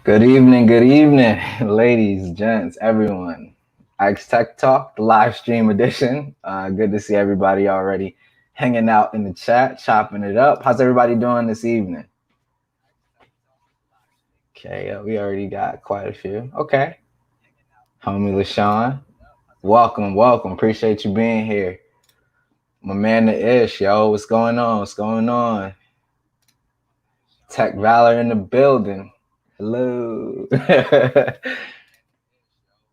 Good evening, ladies, gents, everyone. Ike's Tech Talk, the live stream edition. Good to see everybody already hanging out in the chat, chopping it up. How's everybody doing this evening? Okay, we already got quite a few. Okay, homie LaShawn, welcome. Appreciate you being here. My man, the Ish, yo, what's going on? What's going on? Tech Valor in the building. Hello.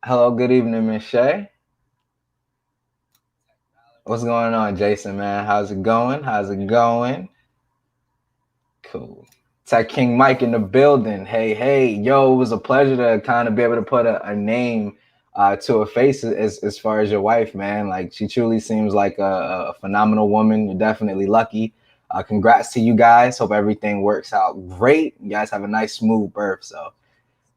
Hello, good evening, Miss Shay. What's going on, Jason, man? How's it going? Cool. Tech King Mike in the building. Hey, yo, it was a pleasure to kind of be able to put a name to a face as far as your wife, man. Like, she truly seems like a phenomenal woman. You're definitely lucky. Congrats to you guys. Hope everything works out great. You guys have a nice, smooth birth. So,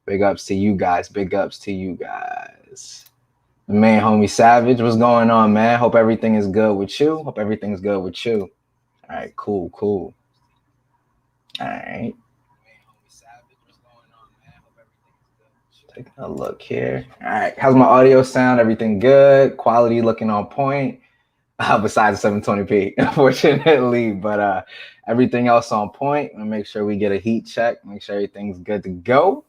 big ups to you guys. Big ups to you guys. The main homie Savage, what's going on, man? Hope everything is good with you. All right, cool. All right. Taking a look here. All right, how's my audio sound? Everything good? Quality looking on point? Besides 720p, unfortunately, but everything else on point. And make sure we get a heat check. Make sure everything's good to go.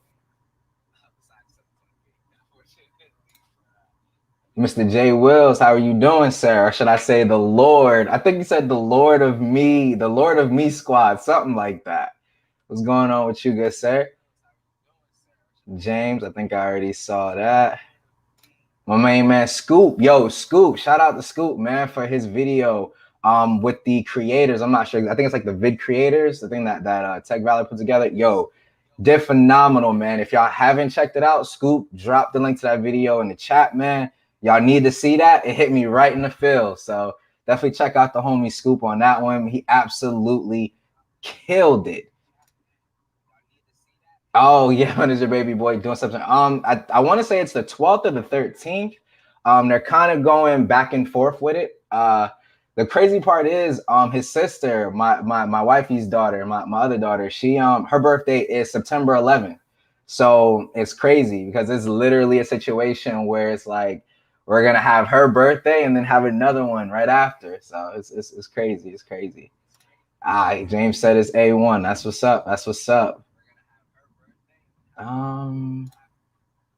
Mr. J. Wills, how are you doing, sir? Or should I say the Lord? I think you said the Lord of Me squad, something like that. What's going on with you, good sir? James, I think I already saw that. My main man, Scoop. Yo, Scoop. Shout out to Scoop, man, for his video with the creators. I'm not sure. I think it's like the vid creators, the thing that Tech Valley put together. Yo, they're phenomenal, man. If y'all haven't checked it out, Scoop, drop the link to that video in the chat, man. Y'all need to see that. It hit me right in the feel. So definitely check out the homie Scoop on that one. He absolutely killed it. Oh yeah, when is your baby boy doing something? I want to say it's the 12th or the 13th. They're kind of going back and forth with it. The crazy part is, his sister, my wifey's daughter, my other daughter, she her birthday is September 11th. So it's crazy because it's literally a situation where it's like we're gonna have her birthday and then have another one right after. So it's crazy. It's crazy. James said it's A1. That's what's up.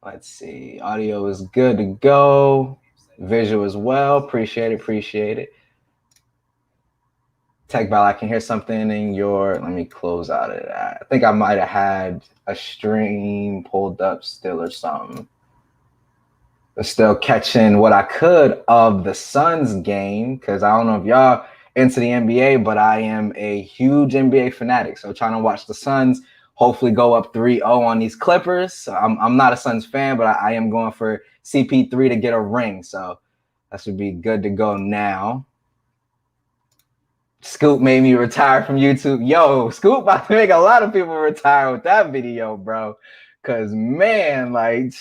Let's see. Audio is good to go. Visual as well. Appreciate it. Tech Ball, I can hear something in your. Let me close out of that. I think I might have had a stream pulled up still or something. But still catching what I could of the Suns game because I don't know if y'all into the NBA, but I am a huge NBA fanatic. So trying to watch the Suns hopefully go up 3-0 on these Clippers. So I'm not a Suns fan, but I am going for CP3 to get a ring. So that should be good to go now. Scoop made me retire from YouTube. Yo, Scoop about to make a lot of people retire with that video, bro. Because, man, like,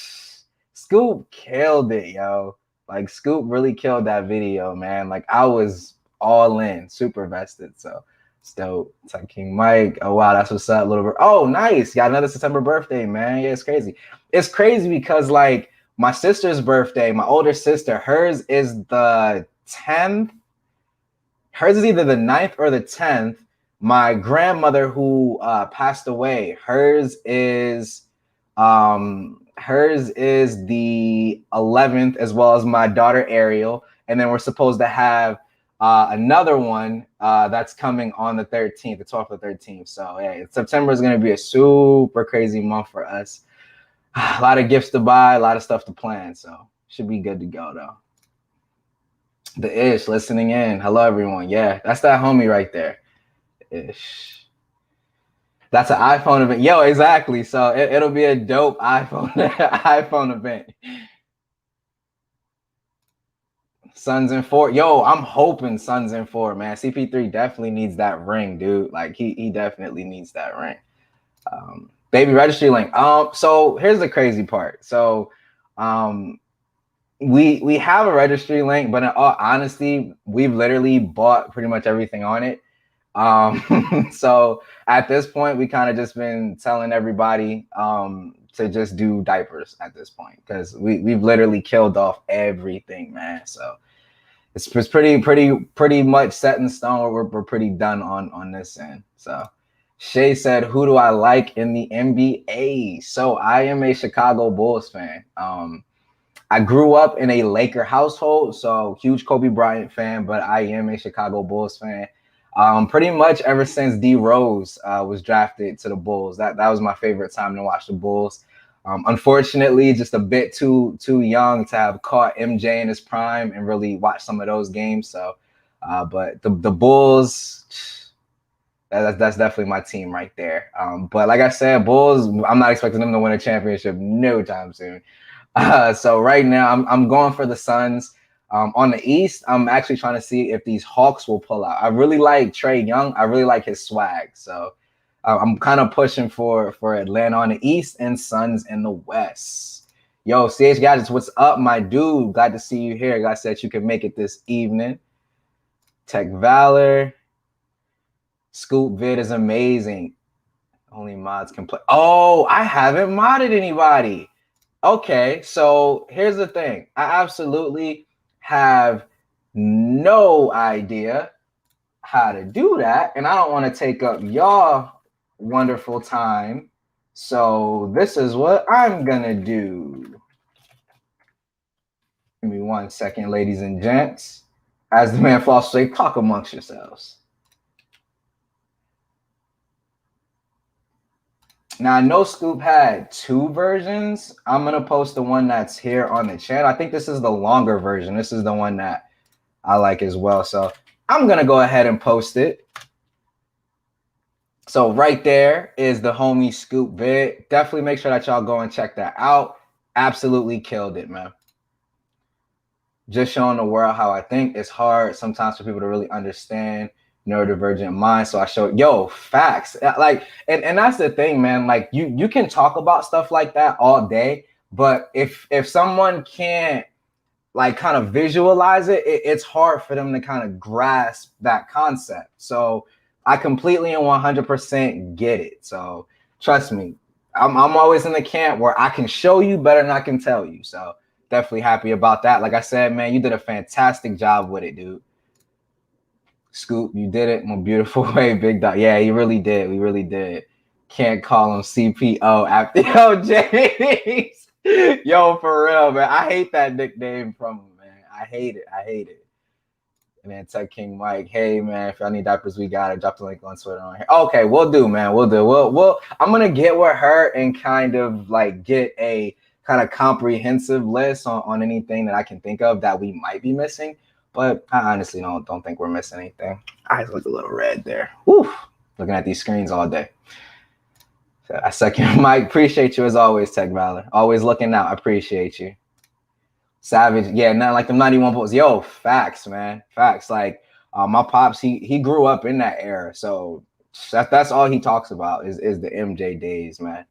Scoop killed it, yo. Like, Scoop really killed that video, man. Like, I was all in, super vested. So, still, it's like King Mike. Oh, wow, that's what's up, little bit. Oh, nice. Got another September birthday, man. Yeah, it's crazy. It's crazy because, like, my sister's birthday, my older sister, hers is the 10th. Hers is either the 9th or the 10th. My grandmother who passed away, hers is the 11th, as well as my daughter Ariel. And then we're supposed to have another one that's coming on the 13th, the 12th or 13th. So yeah, September is going to be a super crazy month for us. A lot of gifts to buy, a lot of stuff to plan. So should be good to go though. The Ish listening in. Hello, everyone. Yeah, that's that homie right there. Ish. That's an iPhone event. Yo, exactly. So it'll be a dope iPhone event. Suns in 4. Yo, I'm hoping Suns in 4, man. CP3 definitely needs that ring, dude. Like he definitely needs that ring. Baby registry link. So here's the crazy part. So we have a registry link, but in all honesty, we've literally bought pretty much everything on it. So at this point, we kind of just been telling everybody to just do diapers at this point because we've literally killed off everything, man. So it's pretty much set in stone. We're pretty done on this end. So Shay said, "Who do I like in the NBA?" So I am a Chicago Bulls fan. I grew up in a Laker household, so huge Kobe Bryant fan, but I am a Chicago Bulls fan. Pretty much ever since D Rose was drafted to the Bulls, that was my favorite time to watch the Bulls. Unfortunately, just a bit too young to have caught MJ in his prime and really watch some of those games. So, but the Bulls, that's definitely my team right there. But like I said, Bulls, I'm not expecting them to win a championship no time soon. So right now, I'm going for the Suns. On the East, I'm actually trying to see if these Hawks will pull out. I really like Trae Young. I really like his swag. So I'm kind of pushing for Atlanta on the East and Suns in the West. Yo, CH Gadgets, what's up, my dude? Glad to see you here. Glad that you can make it this evening. Tech Valor. Scoop Vid is amazing. Only mods can play. Oh, I haven't modded anybody. Okay, so here's the thing. I absolutely have no idea how to do that, and I don't want to take up y'all wonderful time. So this is what I'm gonna do. Give me 1 second, ladies and gents. As the man Floss say, talk amongst yourselves. Now, I know Scoop had 2 versions. I'm going to post the one that's here on the channel. I think this is the longer version. This is the one that I like as well. So I'm going to go ahead and post it. So right there is the homie Scoop vid. Definitely make sure that y'all go and check that out. Absolutely killed it, man. Just showing the world how I think. It's hard sometimes for people to really understand neurodivergent mind. So I showed, yo, facts. Like, and that's the thing, man. Like you can talk about stuff like that all day, but if someone can't like kind of visualize it, it's hard for them to kind of grasp that concept. So I completely and 100% get it. So trust me, I'm always in the camp where I can show you better than I can tell you. So definitely happy about that. Like I said, man, you did a fantastic job with it, dude. Scoop, you did it in a beautiful way, big dog. Yeah, you really did. We really did. Can't call him CPO after yo, James. Yo, for real, man. I hate that nickname from him, man. I hate it. I hate it. And then Tech King Mike, hey man, if y'all need diapers, we got it. Drop the link on Twitter on here. Okay, we'll do, man. We'll do. We'll I'm gonna get with her and kind of like get a kind of comprehensive list on anything that I can think of that we might be missing. But I honestly don't think we're missing anything. Eyes look a little red there. Woo! Looking at these screens all day. So I second Mike. Appreciate you as always, Tech Valor. Always looking out. I appreciate you. Savage. Yeah, not like the 91 volts. Yo, facts, man. Facts. Like my pops, he grew up in that era. So that's all he talks about is the MJ days, man.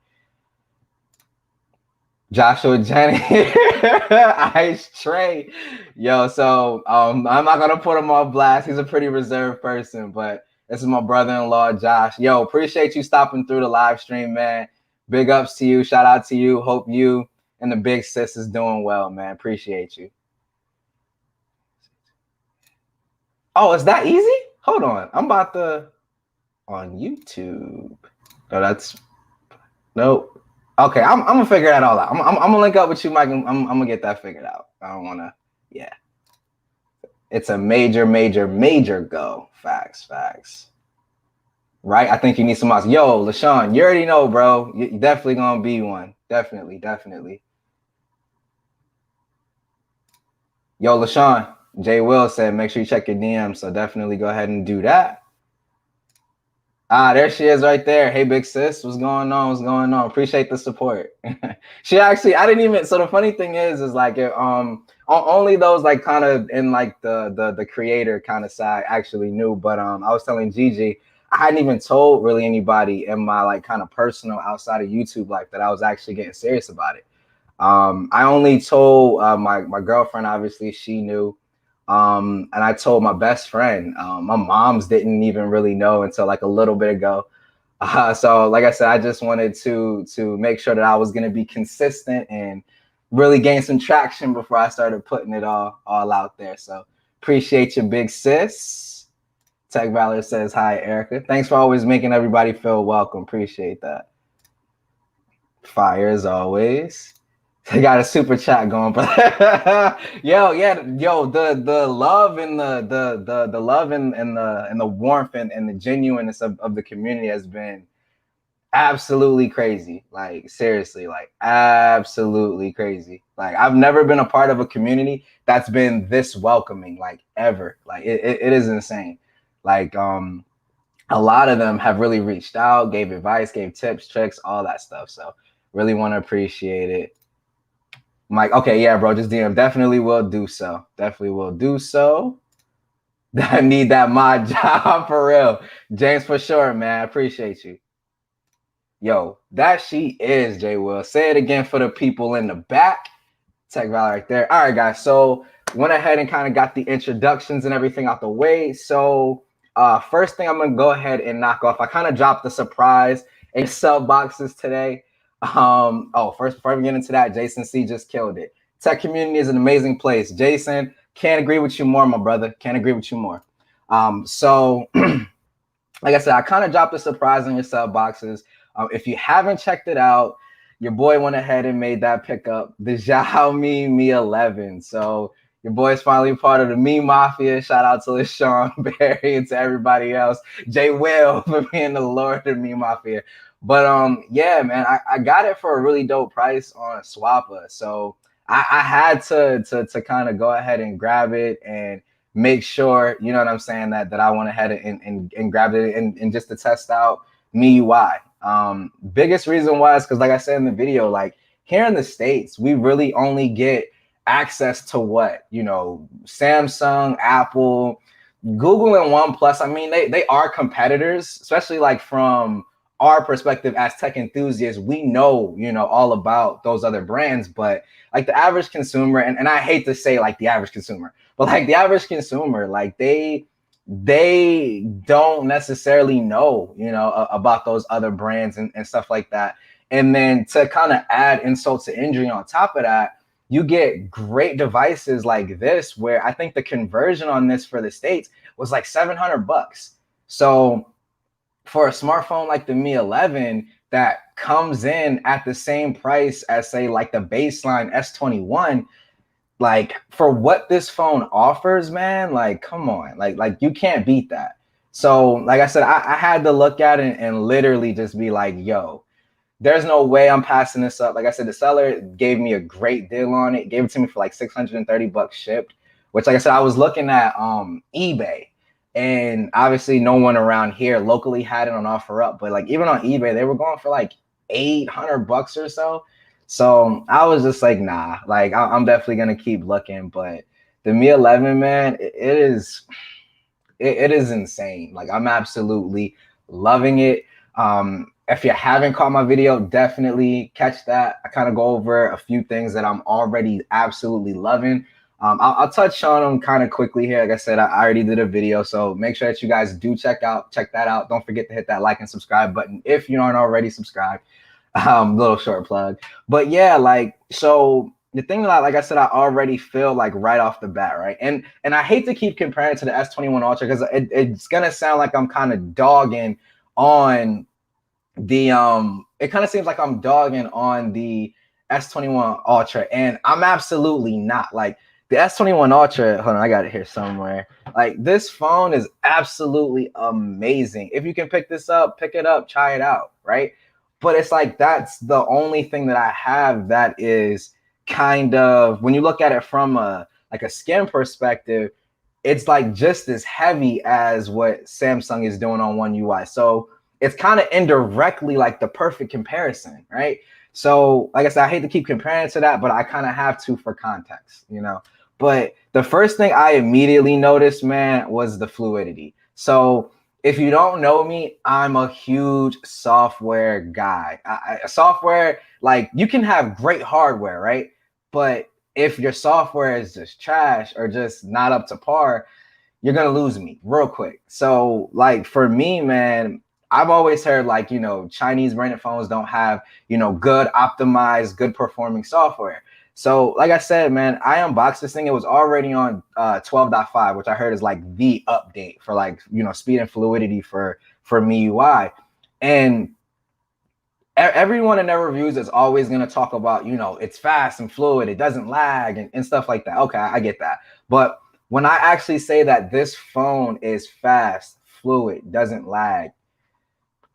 Joshua Jenny, Ice Trey. Yo, so I'm not gonna put him on blast. He's a pretty reserved person, but this is my brother-in-law, Josh. Yo, appreciate you stopping through the live stream, man. Big ups to you. Shout out to you. Hope you and the big sis is doing well, man. Appreciate you. Oh, is that easy? Hold on. I'm about to on YouTube. No, that's nope. Okay, I'm gonna figure that all out. I'm gonna link up with you, Mike. I'm gonna get that figured out. I don't wanna, yeah. It's a major go. Facts. Right? I think you need some else. Yo, LaShawn, you already know, bro. You're definitely gonna be one. Definitely. Yo, LaShawn, Jay Will said, make sure you check your DM. So definitely go ahead and do that. Ah, there she is right there. Hey, big sis, what's going on? Appreciate the support. She actually, I didn't even. So the funny thing is like, only those like kind of in like the creator kind of side actually knew. But I was telling Gigi, I hadn't even told really anybody in my like kind of personal outside of YouTube life that I was actually getting serious about it. I only told my girlfriend. Obviously, she knew. And I told my best friend. My mom's didn't even really know until like a little bit ago. So like I said, I just wanted to make sure that I was going to be consistent and really gain some traction before I started putting it all out there. So appreciate you, big sis. Tech Valor says hi, Erica. Thanks for always making everybody feel welcome. Appreciate that. Fire as always. I got a super chat going, but the love and the love and the warmth and the genuineness of the community has been absolutely crazy. Like seriously, like absolutely crazy. Like I've never been a part of a community that's been this welcoming, like ever. Like it is insane. Like a lot of them have really reached out, gave advice, gave tips, tricks, all that stuff. So really want to appreciate it. Mike, okay, yeah, bro, just DM. Definitely will do so. Definitely will do so. I need that mod job for real. James, for sure, man. Appreciate you. Yo, that she is, Jay Will. Say it again for the people in the back. Tech Valor right there. All right, guys. So went ahead and kind of got the introductions and everything out the way. So first thing I'm going to go ahead and knock off. I kind of dropped the surprise in sub boxes today. First, before we get into that, Jason C just killed it. Tech community is an amazing place. Jason, can't agree with you more, my brother. Can't agree with you more. So like I said, I kind of dropped the surprise in your sub boxes. If you haven't checked it out, your boy went ahead and made that pickup, the Xiaomi Mi 11. So your boy's finally part of the Mi Mafia. Shout out to LaShawn Barry and to everybody else. Jay Will for being the Lord of the Mi Mafia. But yeah, man, I got it for a really dope price on Swappa. So I had to kind of go ahead and grab it and make sure, you know what I'm saying, that I went ahead and grabbed it and just to test out MIUI. Biggest reason why is because, like I said in the video, like here in the States, we really only get access to what, you know, Samsung, Apple, Google, and OnePlus. I mean, they are competitors, especially like from our perspective as tech enthusiasts. We know, you know, all about those other brands, but like the average consumer, and I hate to say like the average consumer, but like the average consumer, like they don't necessarily know, you know, about those other brands and stuff like that. And then to kind of add insult to injury on top of that, you get great devices like this, where I think the conversion on this for the States was like $700. So for a smartphone like the Mi 11 that comes in at the same price as, say, like the baseline S21, like for what this phone offers, man, like come on, like you can't beat that. So like I said, I had to look at it and literally just be like, yo, there's no way I'm passing this up. Like I said, the seller gave me a great deal on it, gave it to me for like $630 shipped, which, like I said, I was looking at eBay, and obviously no one around here locally had it on OfferUp, but like even on eBay they were going for like $800 or so. So I was just like, nah, like I'm definitely gonna keep looking. But the Mi 11, man, it is insane. Like I'm absolutely loving it. If you haven't caught my video, definitely catch that. I kind of go over a few things that I'm already absolutely loving. I'll touch on them kind of quickly here. Like I said, I already did a video, so make sure that you guys do check that out. Don't forget to hit that like and subscribe button if you aren't already subscribed. Little short plug. But yeah, like, so the thing that, like I said, I already feel like right off the bat, right? And I hate to keep comparing it to the S21 Ultra because it's gonna sound like I'm kind of dogging on the it kind of seems like I'm dogging on the S21 Ultra, and I'm absolutely not. Like the S21 Ultra, hold on, I got it here somewhere. Like this phone is absolutely amazing. If you can pick this up, pick it up, try it out, right? But it's like that's the only thing that I have that is kind of, when you look at it from a like a skin perspective, it's like just as heavy as what Samsung is doing on One UI. So it's kind of indirectly like the perfect comparison, right? So like I said, I hate to keep comparing to that, but I kind of have to for context, you know. But the first thing I immediately noticed, man, was the fluidity. So if you don't know me, I'm a huge software guy. Software, like you can have great hardware, right? But if your software is just trash or just not up to par, you're gonna lose me real quick. So like for me, man, I've always heard like, you know, Chinese branded phones don't have, you know, good optimized, good performing software. So like I said, man, I unboxed this thing. It was already on 12.5, which I heard is like the update for like, you know, speed and fluidity for MIUI. And everyone in their reviews is always going to talk about, you know, it's fast and fluid, it doesn't lag and stuff like that. Okay, I get that. But when I actually say that this phone is fast, fluid, doesn't lag,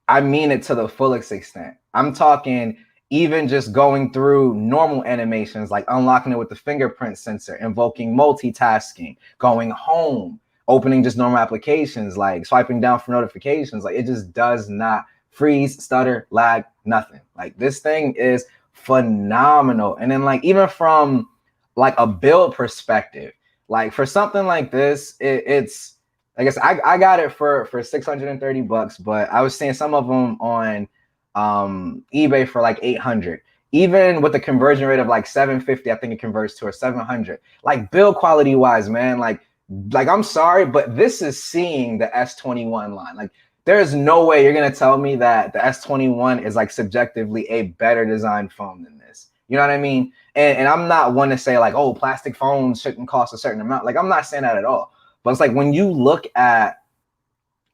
I mean it to the fullest extent. I'm talking even just going through normal animations, like unlocking it with the fingerprint sensor, invoking multitasking, going home, opening just normal applications, like swiping down for notifications. Like it just does not freeze, stutter, lag, nothing. Like this thing is phenomenal. And then like even from like a build perspective, like for something like this, it's I guess I got it for $630, but I was seeing some of them on eBay for like 800. Even with the conversion rate of like 750, I think it converts to, or 700. Like build quality wise, man, like I'm sorry, but this is seeing the S21 line. Like there's no way you're gonna tell me that the S21 is like subjectively a better designed phone than this. You know what I mean? And I'm not one to say like, oh, plastic phones shouldn't cost a certain amount. Like I'm not saying that at all. But it's like when you look at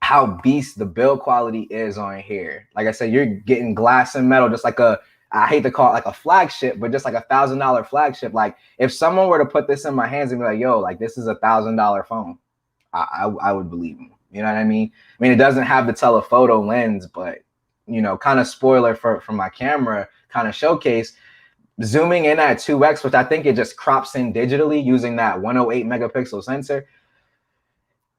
how beast the build quality is on here, like I said, you're getting glass and metal, just like I hate to call it like a flagship, but just like $1,000 flagship. Like if someone were to put this in my hands and be like, yo, like this is $1,000 phone, I would believe them. You know what I mean? I mean, it doesn't have the telephoto lens, but you know, kind of spoiler for my camera, kind of showcase, zooming in at 2x, which I think it just crops in digitally using that 108 megapixel sensor.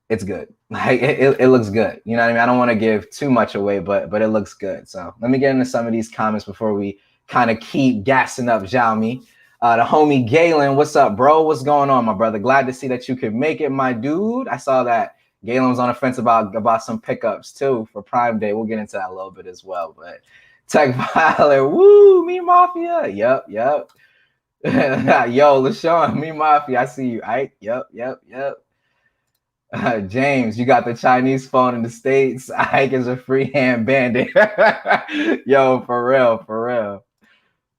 It's good. Like it looks good. You know what I mean? I don't want to give too much away, but it looks good. So let me get into some of these comments before we kind of keep gassing up Xiaomi. The homie Galen, what's up, bro? What's going on, my brother? Glad to see that you could make it, my dude. I saw that Galen was on the fence about some pickups too for Prime Day. We'll get into that a little bit as well. But Tech Filer, woo, me Mafia. Yep. Yo, LaShawn, me Mafia. I see you. Ike. Yep. James, you got the Chinese phone in the States. Ike is a freehand bandit. Yo, for real.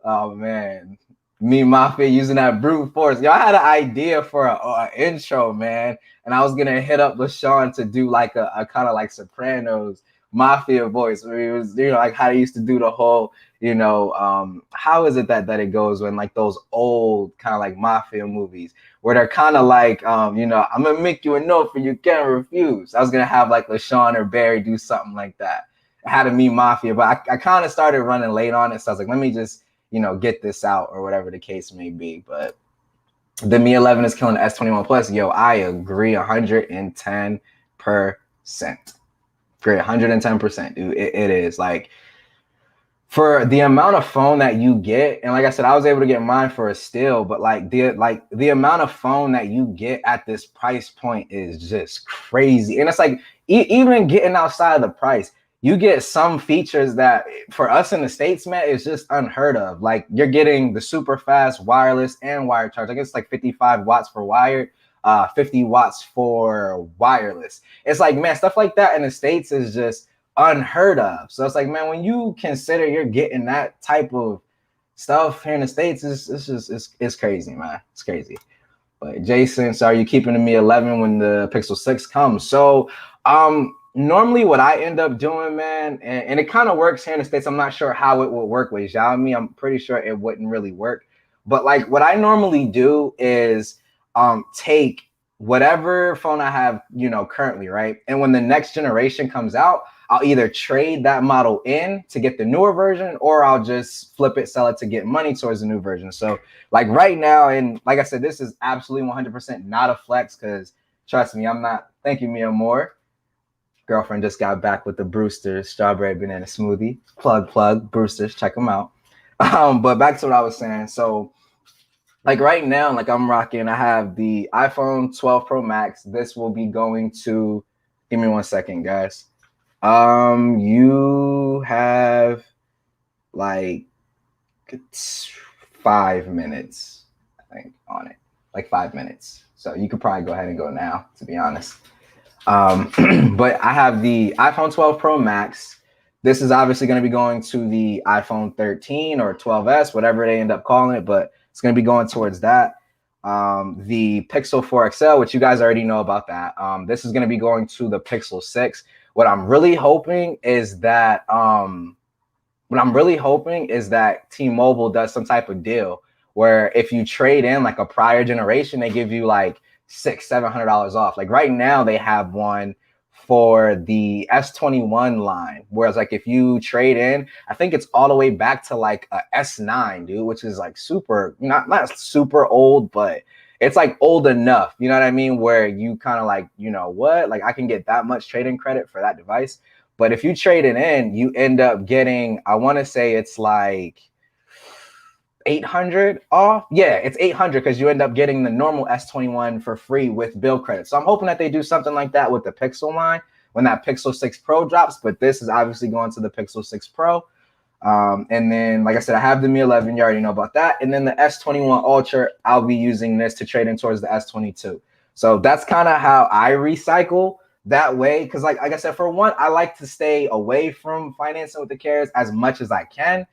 Oh, man. Me Mafia using that brute force. Y'all had an idea for an intro, man. And I was going to hit up LaShawn to do like a kind of like Sopranos Mafia voice. Where it was, you know, like how they used to do the whole, you know, how is it that it goes when like those old kind of like Mafia movies where they're kind of like, you know, I'm going to make you an offer you can't refuse. I was going to have like LaShawn or Barry do something like that. I had a Me Mafia, but I kind of started running late on it. So I was like, let me just, you know, get this out or whatever the case may be. But the Mi 11 is killing the S21 Plus. Yo, I agree 110%. Great, 110%, dude. It is like for the amount of phone that you get, and like I said, I was able to get mine for a steal, but like the amount of phone that you get at this price point is just crazy. And it's like even getting outside of the price, you get some features that for us in the States, man, is just unheard of. Like you're getting the super fast wireless and wired charge. I guess it's like 55 watts for wired, 50 watts for wireless. It's like, man, stuff like that in the States is just unheard of. So it's like, man, when you consider you're getting that type of stuff here in the States, it's crazy, man. It's crazy. But Jason, so are you keeping the Mi 11 when the Pixel 6 comes? So normally what I end up doing, man, and it kind of works here in the States. I'm not sure how it would work with Xiaomi. I'm pretty sure it wouldn't really work. But like what I normally do is take whatever phone I have, you know, currently, right? And when the next generation comes out, I'll either trade that model in to get the newer version, or I'll just flip it, sell it to get money towards the new version. So like right now, and like I said, this is absolutely 100% not a flex, because trust me, I'm not. Thank you, Mia Moore. Girlfriend just got back with the Brewster's strawberry banana smoothie. Plug, Brewster's, check them out. But back to what I was saying. So like right now, like I'm rocking, I have the iPhone 12 Pro Max. This will be going to, give me 1 second, guys. You have like 5 minutes. think, on it, like 5 minutes. So you could probably go ahead and go now, to be honest. But I have the iPhone 12 Pro Max. This is obviously going to be going to the iPhone 13 or 12s, whatever they end up calling it, but it's going to be going towards that. The Pixel 4 XL, which you guys already know about that. This is going to be going to the Pixel 6. What I'm really hoping is that T-Mobile does some type of deal where if you trade in like a prior generation, they give you like $600-700 off. Like right now they have one for the S21 line, whereas like if you trade in, I think it's all the way back to like a S9, dude, which is like super, not super old, but it's like old enough, you know what I mean, where you kind of like, you know what, like I can get that much trade-in credit for that device. But if you trade it in, you end up getting, I want to say it's like 800 off. Yeah, it's 800 because you end up getting the normal S21 for free with bill credit. So I'm hoping that they do something like that with the Pixel line when that Pixel 6 Pro drops. But this is obviously going to the Pixel 6 Pro. And then, like I said, I have the Mi 11. You already know about that. And then the S21 Ultra, I'll be using this to trade in towards the S22. So that's kind of how I recycle that way. Because like I said, for one, I like to stay away from financing with the carriers as much as I can.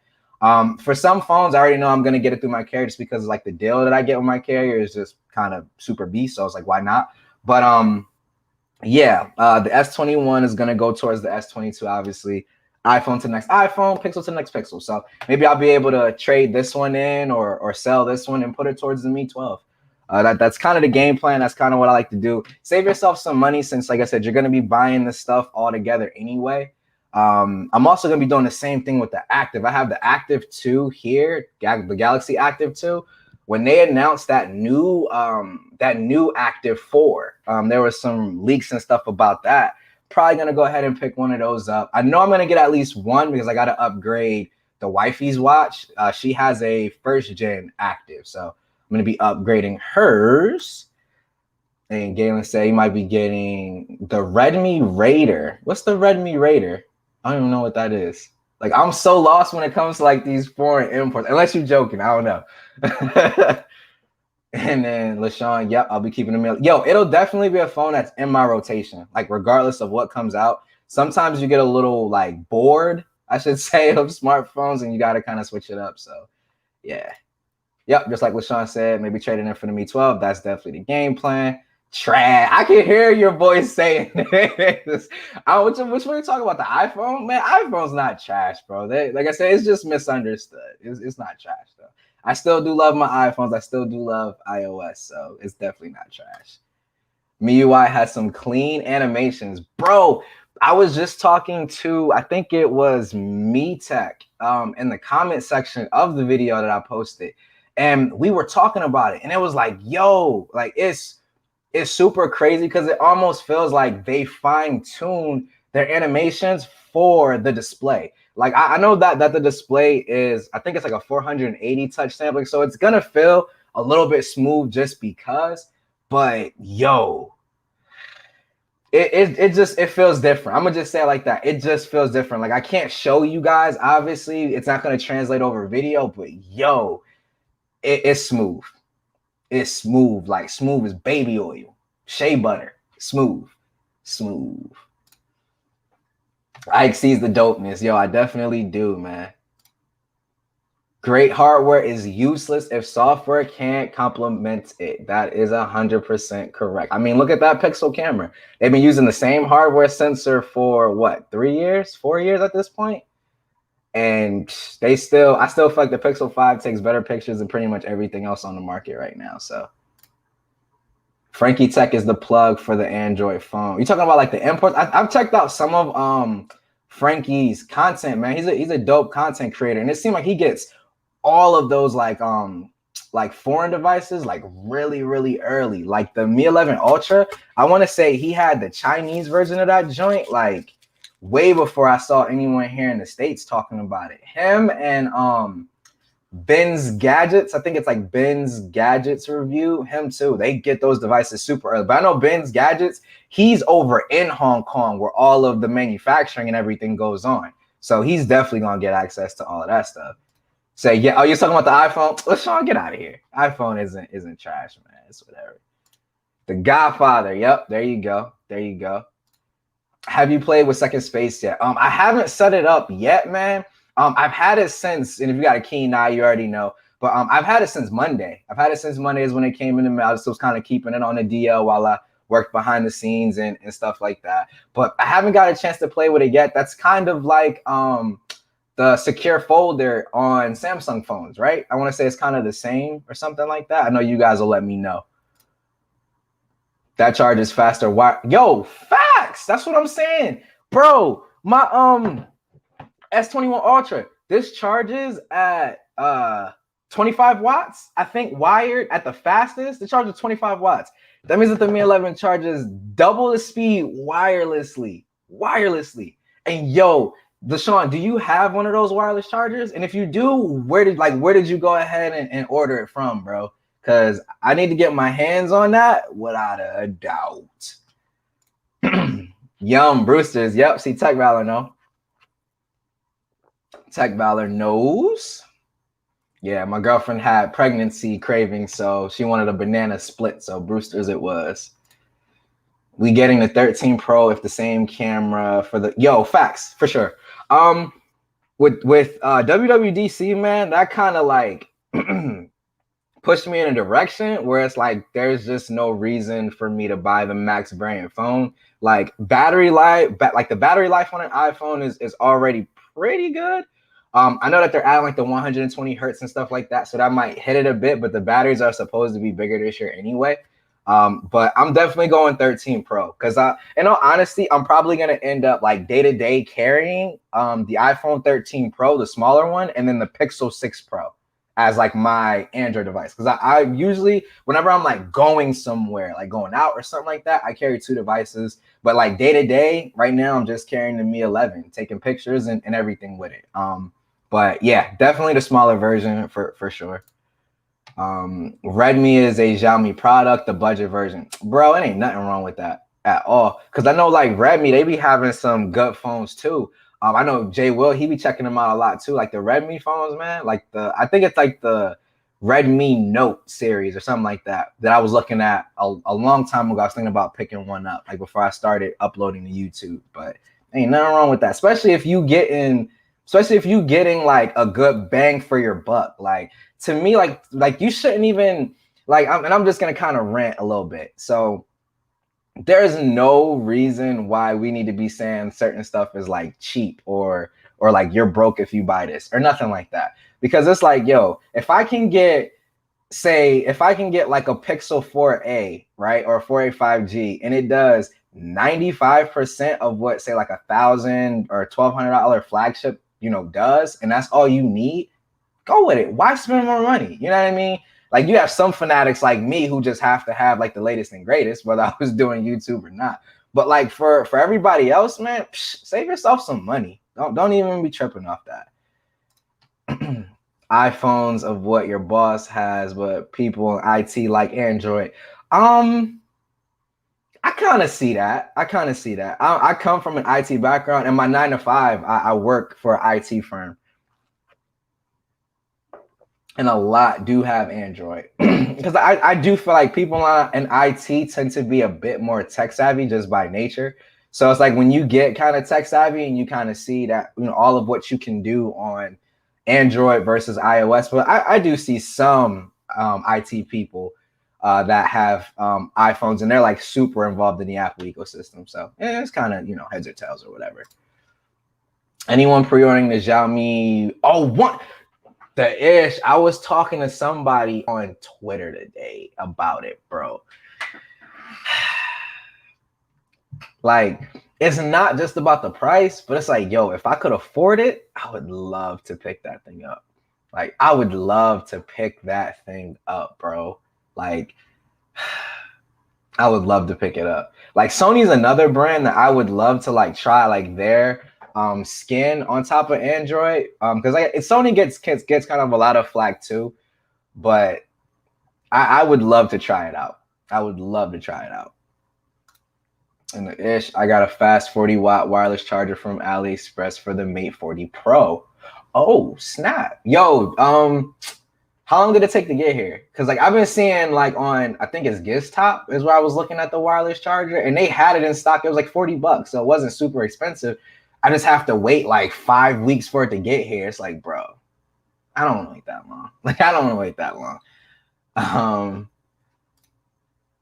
For some phones, I already know I'm going to get it through my carrier just because like the deal that I get with my carrier is just kind of super beast. So I was like, why not? But yeah, the S21 is going to go towards the S22, obviously. iPhone to the next iPhone, Pixel to the next Pixel. So maybe I'll be able to trade this one in or sell this one and put it towards the Mi 12. That's kind of the game plan. That's kind of what I like to do. Save yourself some money since, like I said, you're going to be buying this stuff all together anyway. I'm also going to be doing the same thing with the Active. I have the Active 2 here, the Galaxy Active 2. When they announced that new Active 4, there was some leaks and stuff about that. Probably going to go ahead and pick one of those up. I know I'm going to get at least one because I got to upgrade the wifey's watch. She has a first gen Active, so I'm going to be upgrading hers. And Galen said he might be getting the Redmi Raider. What's the Redmi Raider? I don't even know what that is. Like, I'm so lost when it comes to like these foreign imports. Unless you're joking, I don't know. And then LaShawn, yep, I'll be keeping them in. Yo, it'll definitely be a phone that's in my rotation, like regardless of what comes out. Sometimes you get a little like bored, I should say, of smartphones, and you got to kind of switch it up. So, yeah. Yep, just like LaShawn said, maybe trading in for the Mi 12. That's definitely the game plan. Trash. I can hear your voice saying this. Which one are you talking about? The iPhone? Man, iPhone's not trash, bro. Like I said, it's just misunderstood. It's not trash, though. I still do love my iPhones. I still do love iOS, so it's definitely not trash. MIUI has some clean animations. Bro, I was just talking to, I think it was MeTech in the comment section of the video that I posted. And we were talking about it. And it was like, yo, like it's super crazy because it almost feels like they fine-tune their animations for the display. Like I know that the display is, I think it's like a 480 touch sampling, so it's gonna feel a little bit smooth just because. But yo, it feels different. I'm gonna just say it like that. It just feels different. Like I can't show you guys. Obviously, it's not gonna translate over video, but yo, it's smooth. It's smooth, like smooth as baby oil, shea butter, smooth. Ike sees the dopeness. Yo, I definitely do, man. Great hardware is useless if software can't complement it. That is 100% correct. I mean, look at that Pixel camera. They've been using the same hardware sensor for what, 3 years, 4 years at this point? And I still feel like the Pixel 5 takes better pictures than pretty much everything else on the market right now. So Frankie Tech is the plug for the Android phone. You talking about like the imports? I've checked out some of Frankie's content, man. He's a dope content creator, and it seemed like he gets all of those like foreign devices like really early. Like the Mi 11 Ultra, I want to say he had the Chinese version of that joint like way before I saw anyone here in the States talking about it. Him and Ben's Gadgets, I think it's like Ben's Gadgets Review, him too. They get those devices super early. But I know Ben's Gadgets, he's over in Hong Kong where all of the manufacturing and everything goes on. So he's definitely gonna get access to all of that stuff. Say, yeah, oh, you're talking about the iPhone? Let's Sean, get out of here. iPhone isn't trash, man. It's whatever. The Godfather. Yep, there you go. There you go. Have you played with Second Space yet? I haven't set it up yet, man. I've had it since, and if you got a keen eye, you already know. But I've had it since Monday. I've had it since Monday is when it came in the mail. I just was kind of keeping it on the DL while I worked behind the scenes and stuff like that. But I haven't got a chance to play with it yet. That's kind of like the secure folder on Samsung phones, right? I want to say it's kind of the same or something like that. I know you guys will let me know. That charges faster. Why? Yo, facts. That's what I'm saying, bro. My S21 Ultra. This charges at 25 watts. I think wired at the fastest. It charges 25 watts. That means that the Mi 11 charges double the speed wirelessly. And yo, Deshaun, do you have one of those wireless chargers? And if you do, where did you go ahead and order it from, bro? Because I need to get my hands on that without a doubt. Yum, Brewsters. Yep, see, Tech Valor know. Tech Valor knows. Yeah, my girlfriend had pregnancy cravings, so she wanted a banana split, so Brewsters it was. We getting the 13 Pro if the same camera for the... Yo, facts, for sure. With WWDC, man, that kind of like... pushed me in a direction where it's like there's just no reason for me to buy the max variant phone. Like battery life, like the battery life on an iPhone is already pretty good. I know that they're adding like the 120 hertz and stuff like that, so that might hit it a bit. But the batteries are supposed to be bigger this year anyway. But I'm definitely going 13 Pro because in all honesty, I'm probably gonna end up like day to day carrying the iPhone 13 Pro, the smaller one, and then the Pixel 6 Pro as like my Android device. Because I usually, whenever I'm like going somewhere, like going out or something like that, I carry two devices. But like day to day, right now, I'm just carrying the Mi 11, taking pictures and everything with it. But yeah, definitely the smaller version for sure. Redmi is a Xiaomi product, the budget version. Bro, it ain't nothing wrong with that at all. Because I know like Redmi, they be having some good phones too. I know Jay Will, he be checking them out a lot too. Like the Redmi phones, man. Like I think it's like the Redmi Note series or something like that I was looking at a long time ago. I was thinking about picking one up like before I started uploading to YouTube. But ain't nothing wrong with that, especially if you getting like a good bang for your buck. Like to me, like you shouldn't even like. I'm just gonna kind of rant a little bit. So there's no reason why we need to be saying certain stuff is like cheap or like you're broke if you buy this or nothing like that. Because it's like, yo, if I can get like a Pixel 4a, right, or a 4a 5G, and it does 95% of what say like $1,000 or $1,200 flagship, does, and that's all you need, go with it. Why spend more money? You know what I mean? Like you have some fanatics like me who just have to have like the latest and greatest, whether I was doing YouTube or not. But like for everybody else, man, save yourself some money. Don't even be tripping off that. iPhones of what your boss has, but people in IT like Android. I kind of see that. I come from an IT background, and my 9 to 5, I work for an IT firm. And a lot do have Android because I do feel like people in IT tend to be a bit more tech savvy just by nature. So it's like when you get kind of tech savvy and you kind of see that, all of what you can do on Android versus iOS. But I do see some IT people that have iPhones and they're like super involved in the Apple ecosystem. So it's kind of, heads or tails or whatever. Anyone pre-ordering the Xiaomi? I was talking to somebody on Twitter today about it, bro. Like, it's not just about the price, but it's like, yo, if I could afford it, I would love to pick that thing up. Like, I would love to pick that thing up, bro. Like, I would love to pick it up. Like, Sony's another brand that I would love to like try like their skin on top of Android, because like Sony gets kind of a lot of flack too, but I would love to try it out. And the ish, I got a fast 40-watt wireless charger from AliExpress for the Mate 40 Pro. Oh, snap. Yo, how long did it take to get here? Because like I've been seeing like on, I think it's Giztop is where I was looking at the wireless charger, and they had it in stock. It was like $40, so it wasn't super expensive. I just have to wait like 5 weeks for it to get here. It's like, bro, I don't want to wait that long. Like I don't want to wait that long.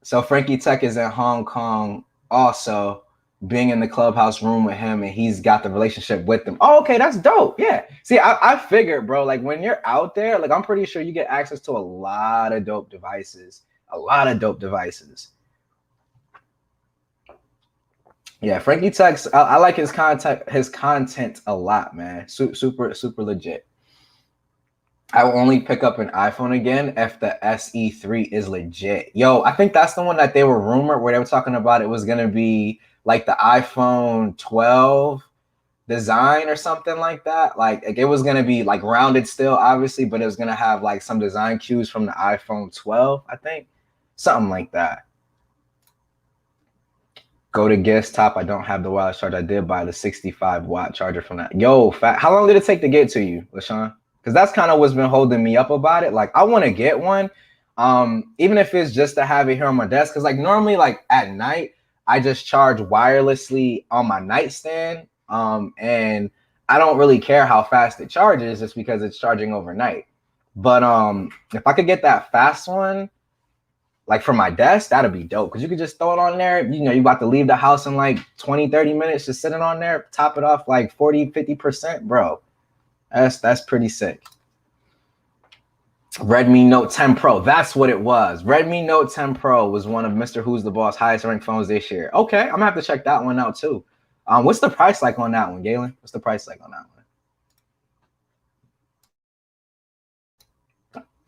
So Frankie Tech is in Hong Kong also, being in the clubhouse room with him, and he's got the relationship with them. Oh, okay, that's dope. Yeah. See, I figured, bro, like when you're out there, like I'm pretty sure you get access to a lot of dope devices. A lot of dope devices. Yeah, Frankie Tech's, I like his content a lot, man. Super legit. I will only pick up an iPhone again if the SE3 is legit. Yo, I think that's the one that they were rumored where they were talking about it was going to be like the iPhone 12 design or something like that. Like it was going to be like rounded still, obviously, but it was going to have like some design cues from the iPhone 12, I think. Something like that. Go to Giztop. I don't have the wireless charger. I did buy the 65-watt charger from that. Yo, how long did it take to get to you, LaShawn? Because that's kind of what's been holding me up about it. Like I want to get one, even if it's just to have it here on my desk. Because like normally, like at night, I just charge wirelessly on my nightstand, and I don't really care how fast it charges, just because it's charging overnight. But if I could get that fast one, like for my desk, that'd be dope. Because you could just throw it on there. You know, you about to leave the house in like 20-30 minutes, just sitting on there, top it off like 40-50%, bro. That's pretty sick. Redmi Note 10 Pro. That's what it was. Redmi Note 10 Pro was one of Mr. Who's the Boss highest ranked phones this year. Okay, I'm gonna have to check that one out too. What's the price like on that one, Galen? What's the price like on that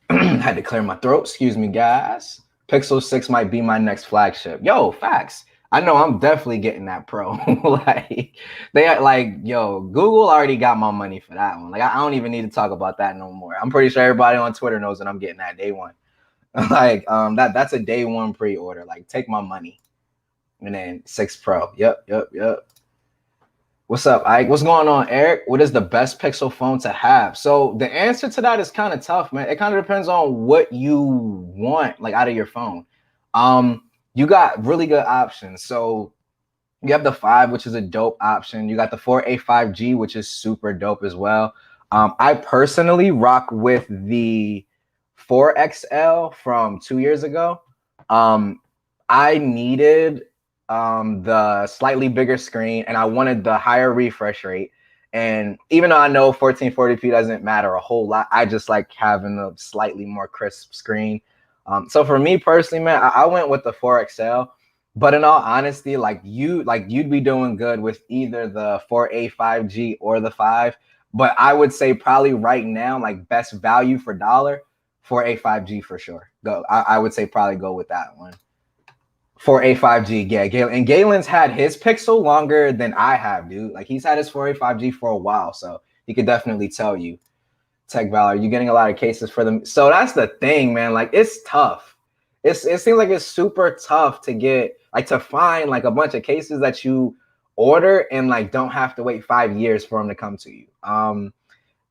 one? Had to clear my throat. Excuse me, guys. Pixel 6 might be my next flagship. Yo, facts. I know I'm definitely getting that Pro. Like they like, yo, Google already got my money for that one. Like I don't even need to talk about that no more. I'm pretty sure everybody on Twitter knows that I'm getting that day one. Like that's a day one pre-order. Like take my money. And then 6 Pro. Yep. What's up, Ike? What's going on, Eric? What is the best Pixel phone to have? So the answer to that is kind of tough, man. It kind of depends on what you want, like out of your phone. You got really good options. So you have the 5, which is a dope option. You got the 4A 5G, which is super dope as well. I personally rock with the 4XL from 2 years ago. I needed the slightly bigger screen, and I wanted the higher refresh rate. And even though I know 1440p doesn't matter a whole lot, I just like having a slightly more crisp screen. So for me personally, man, I went with the 4XL. But in all honesty, you'd be doing good with either the 4A 5G or the 5. But I would say probably right now, like best value for dollar, 4A 5G for sure. I would say probably go with that one. 4A 5G, yeah. And Galen's had his Pixel longer than I have, dude. Like he's had his 4A 5G for a while, so he could definitely tell you. Tech Valor, you're getting a lot of cases for them. So that's the thing, man. Like it's tough. It seems like it's super tough to get, like to find like a bunch of cases that you order and like don't have to wait 5 years for them to come to you.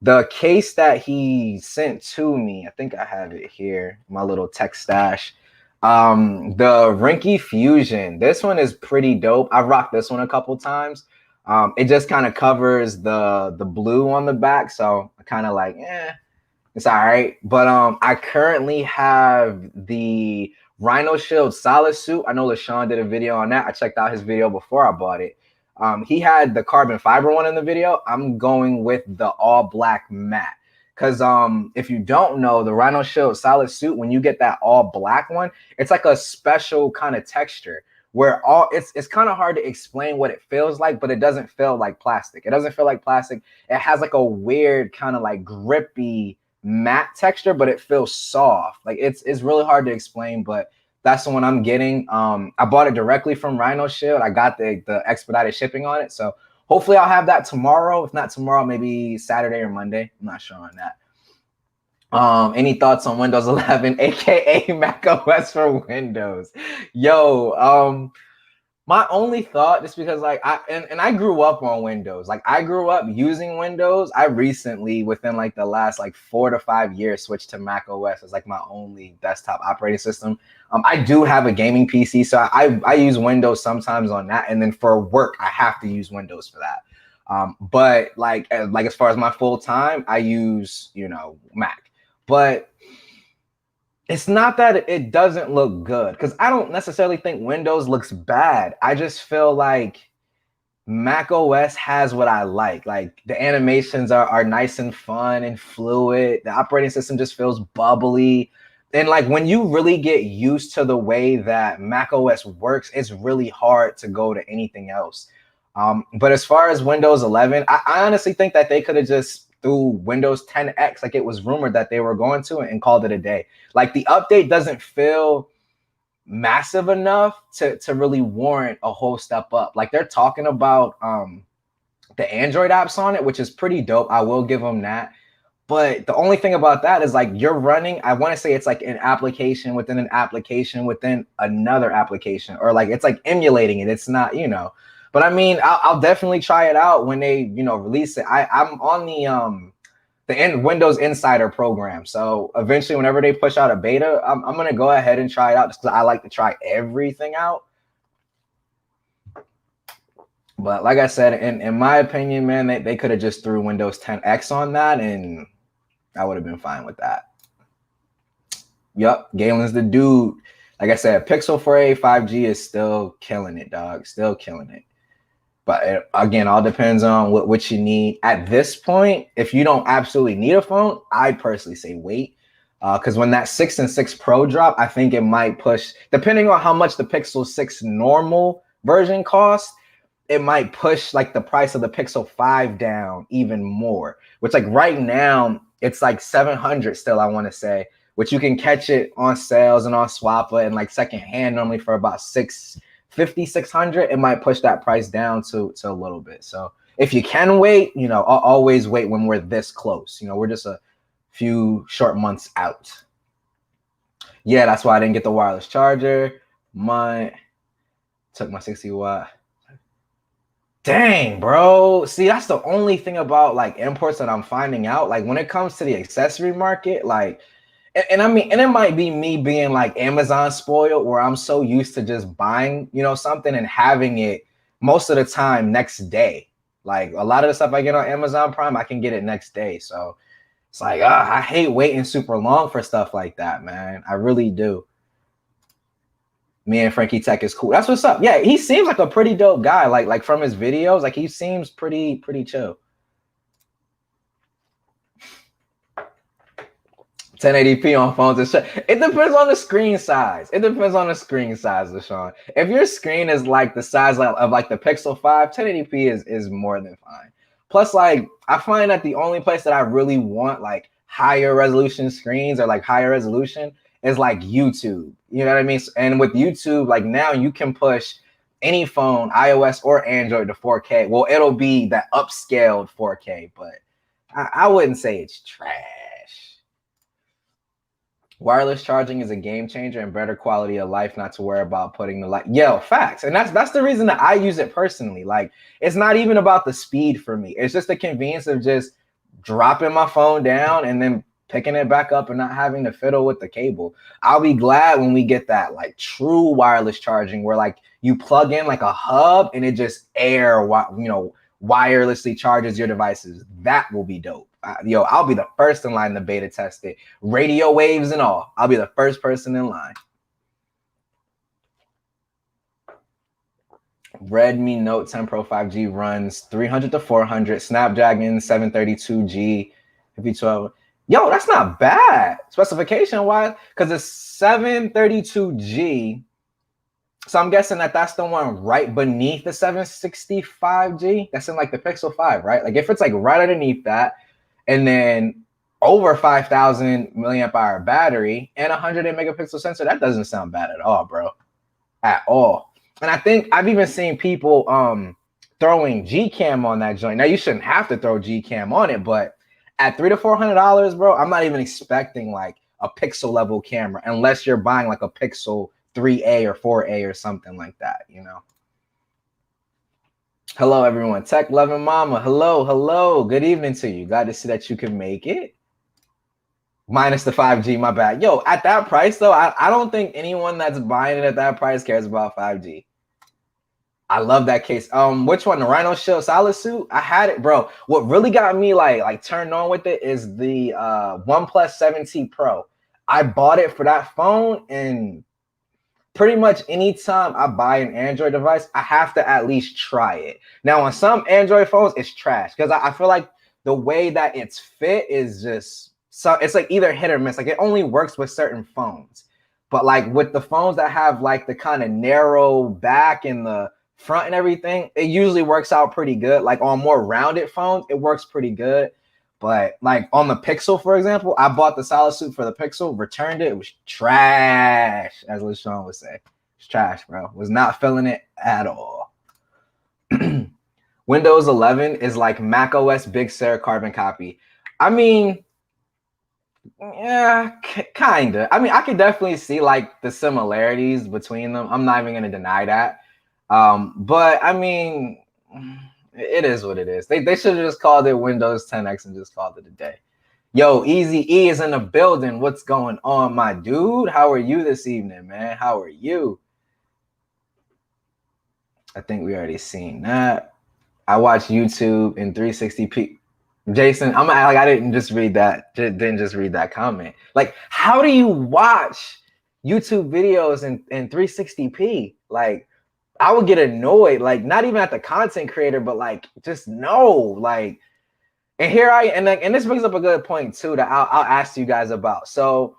The case that he sent to me, I think I have it here, my little tech stash. The Rinky Fusion. This one is pretty dope. I've rocked this one a couple times. It just kind of covers the blue on the back, so I kind of like, it's all right. But I currently have the Rhino Shield Solid Suit. I know LaShawn did a video on that. I checked out his video before I bought it. He had the carbon fiber one in the video. I'm going with the all black matte. Because if you don't know, the Rhino Shield Solid Suit, when you get that all black one, it's like a special kind of texture where it's kind of hard to explain what it feels like, but it doesn't feel like plastic. It doesn't feel like plastic. It has like a weird kind of like grippy matte texture, but it feels soft. Like it's really hard to explain, but that's the one I'm getting. I bought it directly from Rhino Shield. I got the expedited shipping on it. So hopefully I'll have that tomorrow. If not tomorrow, maybe Saturday or Monday. I'm not sure on that. Any thoughts on Windows 11, aka Mac OS for Windows? Yo, My only thought, just because like I grew up on Windows. Like I grew up using Windows. I recently, within like the last like 4 to 5 years, switched to Mac OS as like my only desktop operating system. I do have a gaming PC, so I use Windows sometimes on that, and then for work I have to use Windows for that. But like as far as my full time, I use Mac. But it's not that it doesn't look good, because I don't necessarily think Windows looks bad. I just feel like Mac OS has what I like. Like the animations are nice and fun and fluid. The operating system just feels bubbly. And like when you really get used to the way that Mac OS works, it's really hard to go to anything else. But as far as Windows 11, I honestly think that they could have just threw Windows 10X like it was rumored that they were going to, and called it a day. Like the update doesn't feel massive enough to really warrant a whole step up. Like they're talking about the Android apps on it, which is pretty dope. I will give them that. But the only thing about that is like you're running, I want to say it's like an application within an application within another application, or like it's like emulating it. It's not, But I mean, I'll definitely try it out when they, release it. I'm on the Windows Insider program. So eventually, whenever they push out a beta, I'm going to go ahead and try it out, just because I like to try everything out. But like I said, in my opinion, man, they could have just threw Windows 10X on that, and I would have been fine with that. Yup, Galen's the dude. Like I said, Pixel 4a 5G is still killing it, dog. Still killing it. But it, again, all depends on what you need. At this point, if you don't absolutely need a phone, I'd personally say wait. Because when that 6 and 6 Pro drop, I think it might push, depending on how much the Pixel 6 normal version costs, it might push like the price of the Pixel 5 down even more. Which like right now, it's like 700 still, I want to say, which you can catch it on sales and on Swappa and like secondhand normally for about 650, 600. It might push that price down to a little bit. So if you can wait, I'll always wait when we're this close. We're just a few short months out. Yeah, that's why I didn't get the wireless charger. Took my 60-watt. Dang, bro. See, that's the only thing about like imports that I'm finding out. Like when it comes to the accessory market, like, and I mean, and it might be me being like Amazon spoiled, where I'm so used to just buying, something and having it most of the time next day. Like a lot of the stuff I get on Amazon Prime, I can get it next day. So it's like, I hate waiting super long for stuff like that, man. I really do. Me and Frankie Tech is cool. That's what's up. Yeah, he seems like a pretty dope guy. Like from his videos, like he seems pretty chill. 1080p on phones. It depends on the screen size. It depends on the screen size, LaShawn. If your screen is like the size of like the Pixel 5, 1080p is more than fine. Plus, like I find that the only place that I really want like higher resolution screens or like higher resolution is like YouTube. You know what I mean? And with YouTube, like now you can push any phone, iOS or Android, to 4K. Well, it'll be that upscaled 4K, but I wouldn't say it's trash. Wireless charging is a game changer and better quality of life, not to worry about putting the light. Yo, facts. And that's the reason that I use it personally. Like, it's not even about the speed for me. It's just the convenience of just dropping my phone down and then picking it back up and not having to fiddle with the cable. I'll be glad when we get that like true wireless charging where like you plug in like a hub and it just wirelessly charges your devices. That will be dope. I'll be the first in line to beta test it. Radio waves and all. I'll be the first person in line. Redmi Note 10 Pro 5G runs 300 to 400, Snapdragon 732G, 12. Yo, that's not bad specification-wise, because it's 732G. So I'm guessing that's the one right beneath the 765G. That's in like the Pixel 5, right? Like if it's like right underneath that, and then over 5,000 milliamp hour battery and 108 megapixel sensor, that doesn't sound bad at all, bro. At all. And I think I've even seen people throwing Gcam on that joint. Now you shouldn't have to throw Gcam on it, but at $300 to $400, bro, I'm not even expecting like a Pixel level camera unless you're buying like a Pixel 3a or 4a or something like that, Hello, everyone. Tech loving mama. Hello, hello. Good evening to you. Glad to see that you can make it. Minus the 5G, my bad. Yo, at that price though, I don't think anyone that's buying it at that price cares about 5G. I love that case. Which one? The Rhino Shield Solid Suit? I had it, bro. What really got me like turned on with it is the OnePlus 7T Pro. I bought it for that phone, and pretty much anytime I buy an Android device, I have to at least try it. Now, on some Android phones, it's trash because I feel like the way that it's fit is just so it's like either hit or miss. Like it only works with certain phones. But like with the phones that have like the kind of narrow back and the front and everything, it usually works out pretty good. Like on more rounded phones, it works pretty good. But like on the Pixel, for example, I bought the solid suit for the Pixel, returned it. It was trash, as LaShawn would say. It's trash, bro. Was not feeling it at all. Windows 11 is like Mac OS Big Sur carbon copy. I mean, yeah, kind of. I mean, I could definitely see like the similarities between them. I'm not even going to deny that. But I mean, it is what it is. They should have just called it Windows 10X and just called it a day. Yo, Easy E is in the building. What's going on, my dude? How are you this evening, man? How are you? I think we already seen that. I watch YouTube in 360p. Jason, I'm like I didn't just read that. Didn't just read that comment. Like, how do you watch YouTube videos in 360p? Like, I would get annoyed. Like, not even at the content creator, but like, just no. Like, and here I and this brings up a good point too that I'll ask you guys about. So,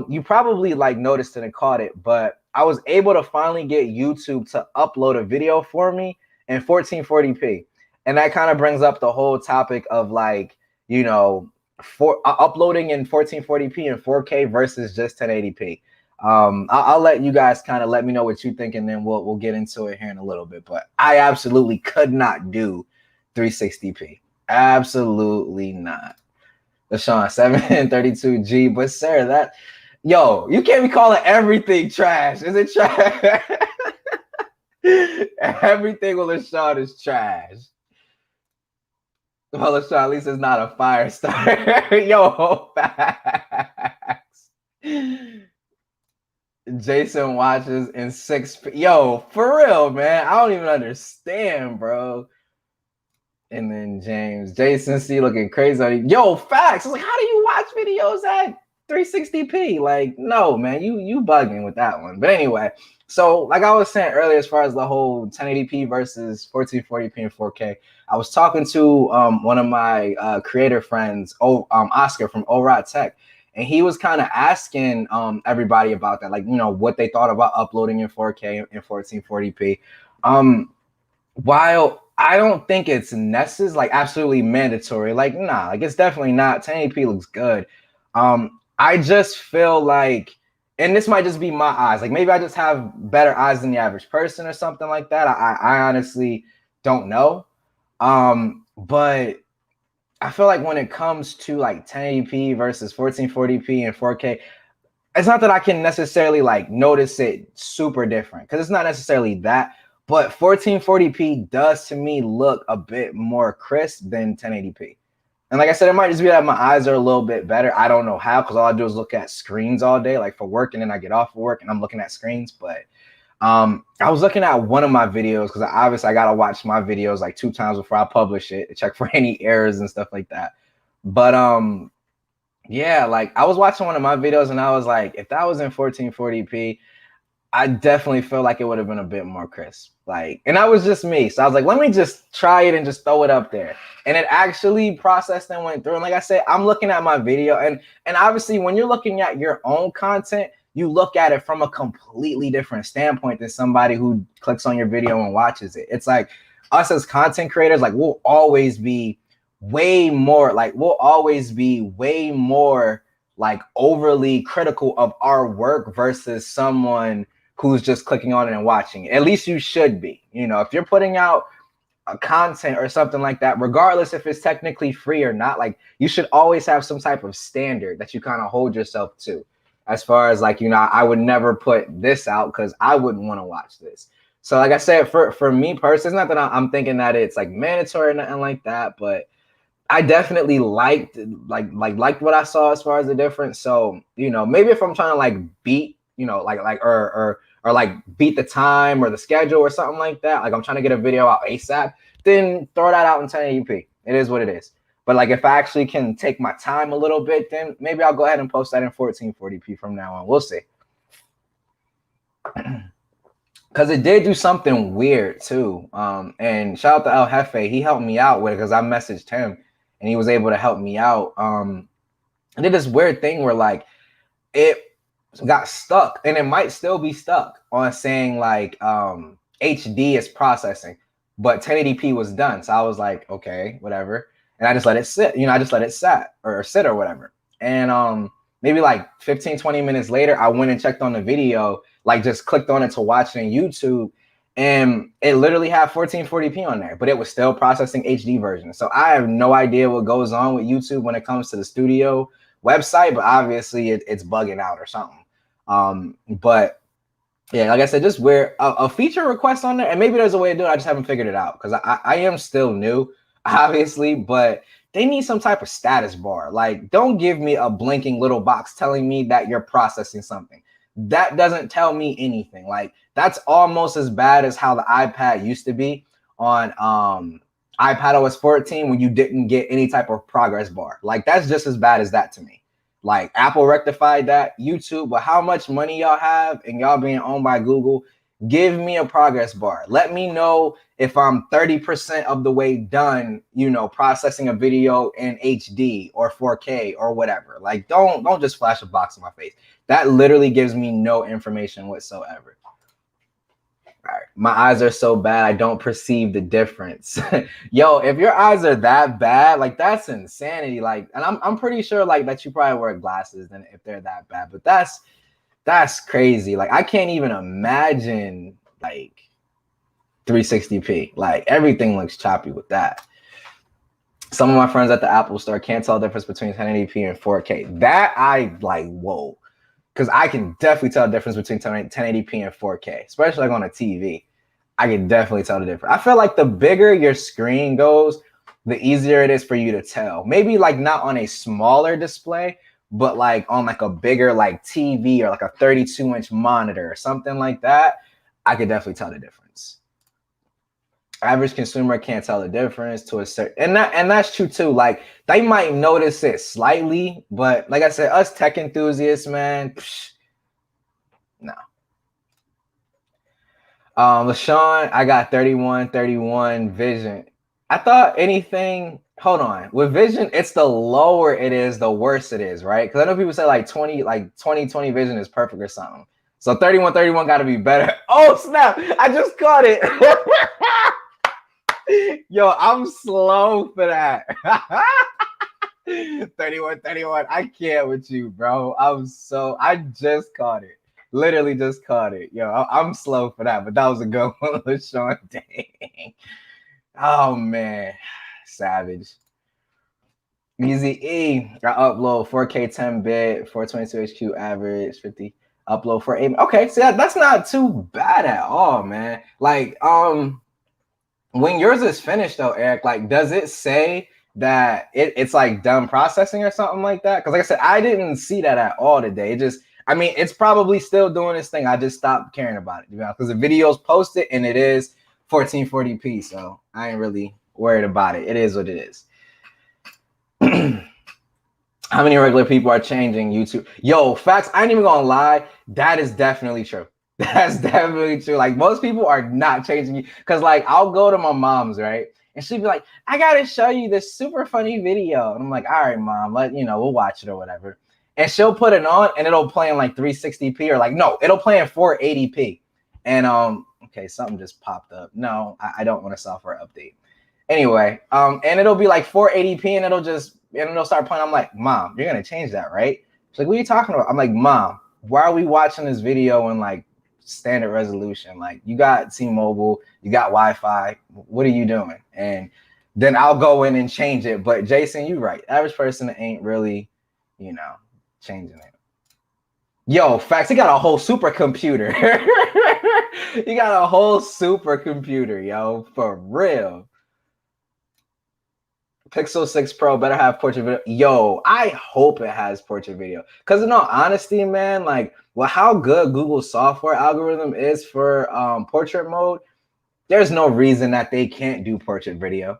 you probably like noticed it and caught it, but I was able to finally get YouTube to upload a video for me in 1440p. And that kind of brings up the whole topic of like, you know, for uploading in 1440p and 4K versus just 1080p. I'll let you guys kind of let me know what you think, and then we'll get into it here in a little bit. But I absolutely could not do 360p. Absolutely not. LaShawn, 732G. But sir, that yo, you can't be calling everything trash. Is it trash? Everything with LaShawn is trash. Well, LaShawn, at least it's not a fire starter. Yo, facts. Jason watches in 6. Yo, for real, man. I don't even understand, bro. And then Jason C looking crazy on you. Yo, facts. I was like, how do you watch videos at 360p? Like, no, man, you bugging with that one. But anyway, so like I was saying earlier, as far as the whole 1080p versus 1440p and 4K, I was talking to one of my creator friends, Oscar from OROT Tech, and he was kind of asking everybody about that, like, you know, what they thought about uploading in 4K and 1440p. While I don't think it's necessary, like absolutely mandatory, like nah, like it's definitely not. 1080p looks good. I just feel like, and this might just be my eyes, like maybe I just have better eyes than the average person or something like that. I honestly don't know. But I feel like when it comes to like 1080p versus 1440p and 4K, it's not that I can necessarily like notice it super different, because it's not necessarily that. But 1440p does to me look a bit more crisp than 1080p. And like I said, it might just be that my eyes are a little bit better. I don't know how, because all I do is look at screens all day, like for work, and then I get off of work and I'm looking at screens. But I was looking at one of my videos, because obviously I got to watch my videos like 2 times before I publish it to check for any errors and stuff like that. But yeah, like I was watching one of my videos and I was like, if that was in 1440p, I definitely feel like it would have been a bit more crisp. Like, and that was just me. So I was like, let me just try it and just throw it up there. And it actually processed and went through. And like I said, I'm looking at my video, and obviously when you're looking at your own content, you look at it from a completely different standpoint than somebody who clicks on your video and watches it. It's like us as content creators, like we'll always be way more like overly critical of our work versus someone who's just clicking on it and watching it. At least you should be. You know, if you're putting out a content or something like that, regardless if it's technically free or not, like you should always have some type of standard that you kind of hold yourself to. As far as like, you know, I would never put this out because I wouldn't want to watch this. So like I said, for me personally, it's not that I'm thinking that it's like mandatory or nothing like that, but I definitely liked what I saw as far as the difference. So, you know, maybe if I'm trying to like beat, you know, or like beat the time or the schedule or something like that, like I'm trying to get a video out ASAP, then throw that out in 1080p. It is what it is. But like if I actually can take my time a little bit, then maybe I'll go ahead and post that in 1440p from now on. We'll see. Because it did do something weird too. And shout out to El Jefe, he helped me out with it because I messaged him and he was able to help me out. I did this weird thing where like it got stuck, and it might still be stuck on saying like HD is processing, but 1080p was done. So I was like, okay, whatever. And I just let it sit, you know, I just let it sit or whatever. And maybe like 15, 20 minutes later, I went and checked on the video, like just clicked on it to watch it on YouTube. And it literally had 1440p on there, but it was still processing HD version. So I have no idea what goes on with YouTube when it comes to the studio website, but obviously it's bugging out or something. But yeah, like I said, just where a feature request on there, and maybe there's a way to do it. I just haven't figured it out because I am still new, obviously, but they need some type of status bar. Like, don't give me a blinking little box telling me that you're processing something. That doesn't tell me anything. Like, that's almost as bad as how the iPad used to be on iPadOS 14 when you didn't get any type of progress bar. Like, that's just as bad as that to me. Like, Apple rectified that, YouTube, but how much money y'all have and y'all being owned by Google, give me a progress bar. Let me know if I'm 30% of the way done, you know, processing a video in HD or 4K or whatever. Like, don't just flash a box in my face. That literally gives me no information whatsoever. All right. My eyes are so bad, I don't perceive the difference. Yo, if your eyes are that bad, like that's insanity. Like, and I'm pretty sure like that you probably wear glasses then if they're that bad, but that's crazy. Like, I can't even imagine like 360p. Like, everything looks choppy with that. Some of my friends at the Apple store can't tell the difference between 1080p and 4K. That I like, whoa. Because I can definitely tell the difference between 1080p and 4K, especially like on a TV. I can definitely tell the difference. I feel like the bigger your screen goes, the easier it is for you to tell. Maybe like not on a smaller display, but like on like a bigger like TV or like a 32-inch monitor or something like that, I could definitely tell the difference. Average consumer can't tell the difference to a certain, and that's true too. Like, they might notice it slightly, but like I said, us tech enthusiasts, man, no. LaShawn, I got 31 vision. I thought anything, hold on. With vision, it's the lower it is, the worse it is, right? Because I know people say like 20 vision is perfect or something. So 31 got to be better. Oh, snap. I just caught it. Yo, I'm slow for that. 31. I can't with you, bro. I just caught it. Literally just caught it. Yo, I'm slow for that, but that was a good one, LaShawn. Dang. Oh, man. Savage. Easy E. I upload 4K 10-bit, 422 HQ average, 50. Upload for 8. Okay, see, that's not too bad at all, man. Like, when yours is finished though, Eric, like, does it say that it's like done processing or something like that? Because like I said, I didn't see that at all today. It just, I mean, it's probably still doing this thing. I just stopped caring about it, you know, because the video's posted and it is 1440p. So I ain't really worried about it. It is what it is. How many regular people are changing YouTube? Yo, facts, I ain't even gonna lie. That is definitely true. That's definitely true. Like, most people are not changing you. Because like, I'll go to my mom's, right? And she'd be like, I gotta show you this super funny video. And I'm like, all right, mom, we'll watch it or whatever. And she'll put it on and it'll play in like 360p or like, no, it'll play in 480p. And okay, something just popped up. No, I don't want a software update. Anyway, and it'll be like 480p and it'll start playing. I'm like, Mom, you're gonna change that, right? She's like, what are you talking about? I'm like, Mom, why are we watching this video in like standard resolution? Like, you got T-Mobile, you got Wi-Fi, what are you doing? And then I'll go in and change it. But Jason, you're right. Average person ain't really, you know, changing it. Yo, facts. He got a whole supercomputer. He got a whole supercomputer, yo, for real. Pixel 6 Pro better have portrait video. Yo, I hope it has portrait video. Because in all honesty, man, like, well, how good Google's software algorithm is for portrait mode, there's no reason that they can't do portrait video.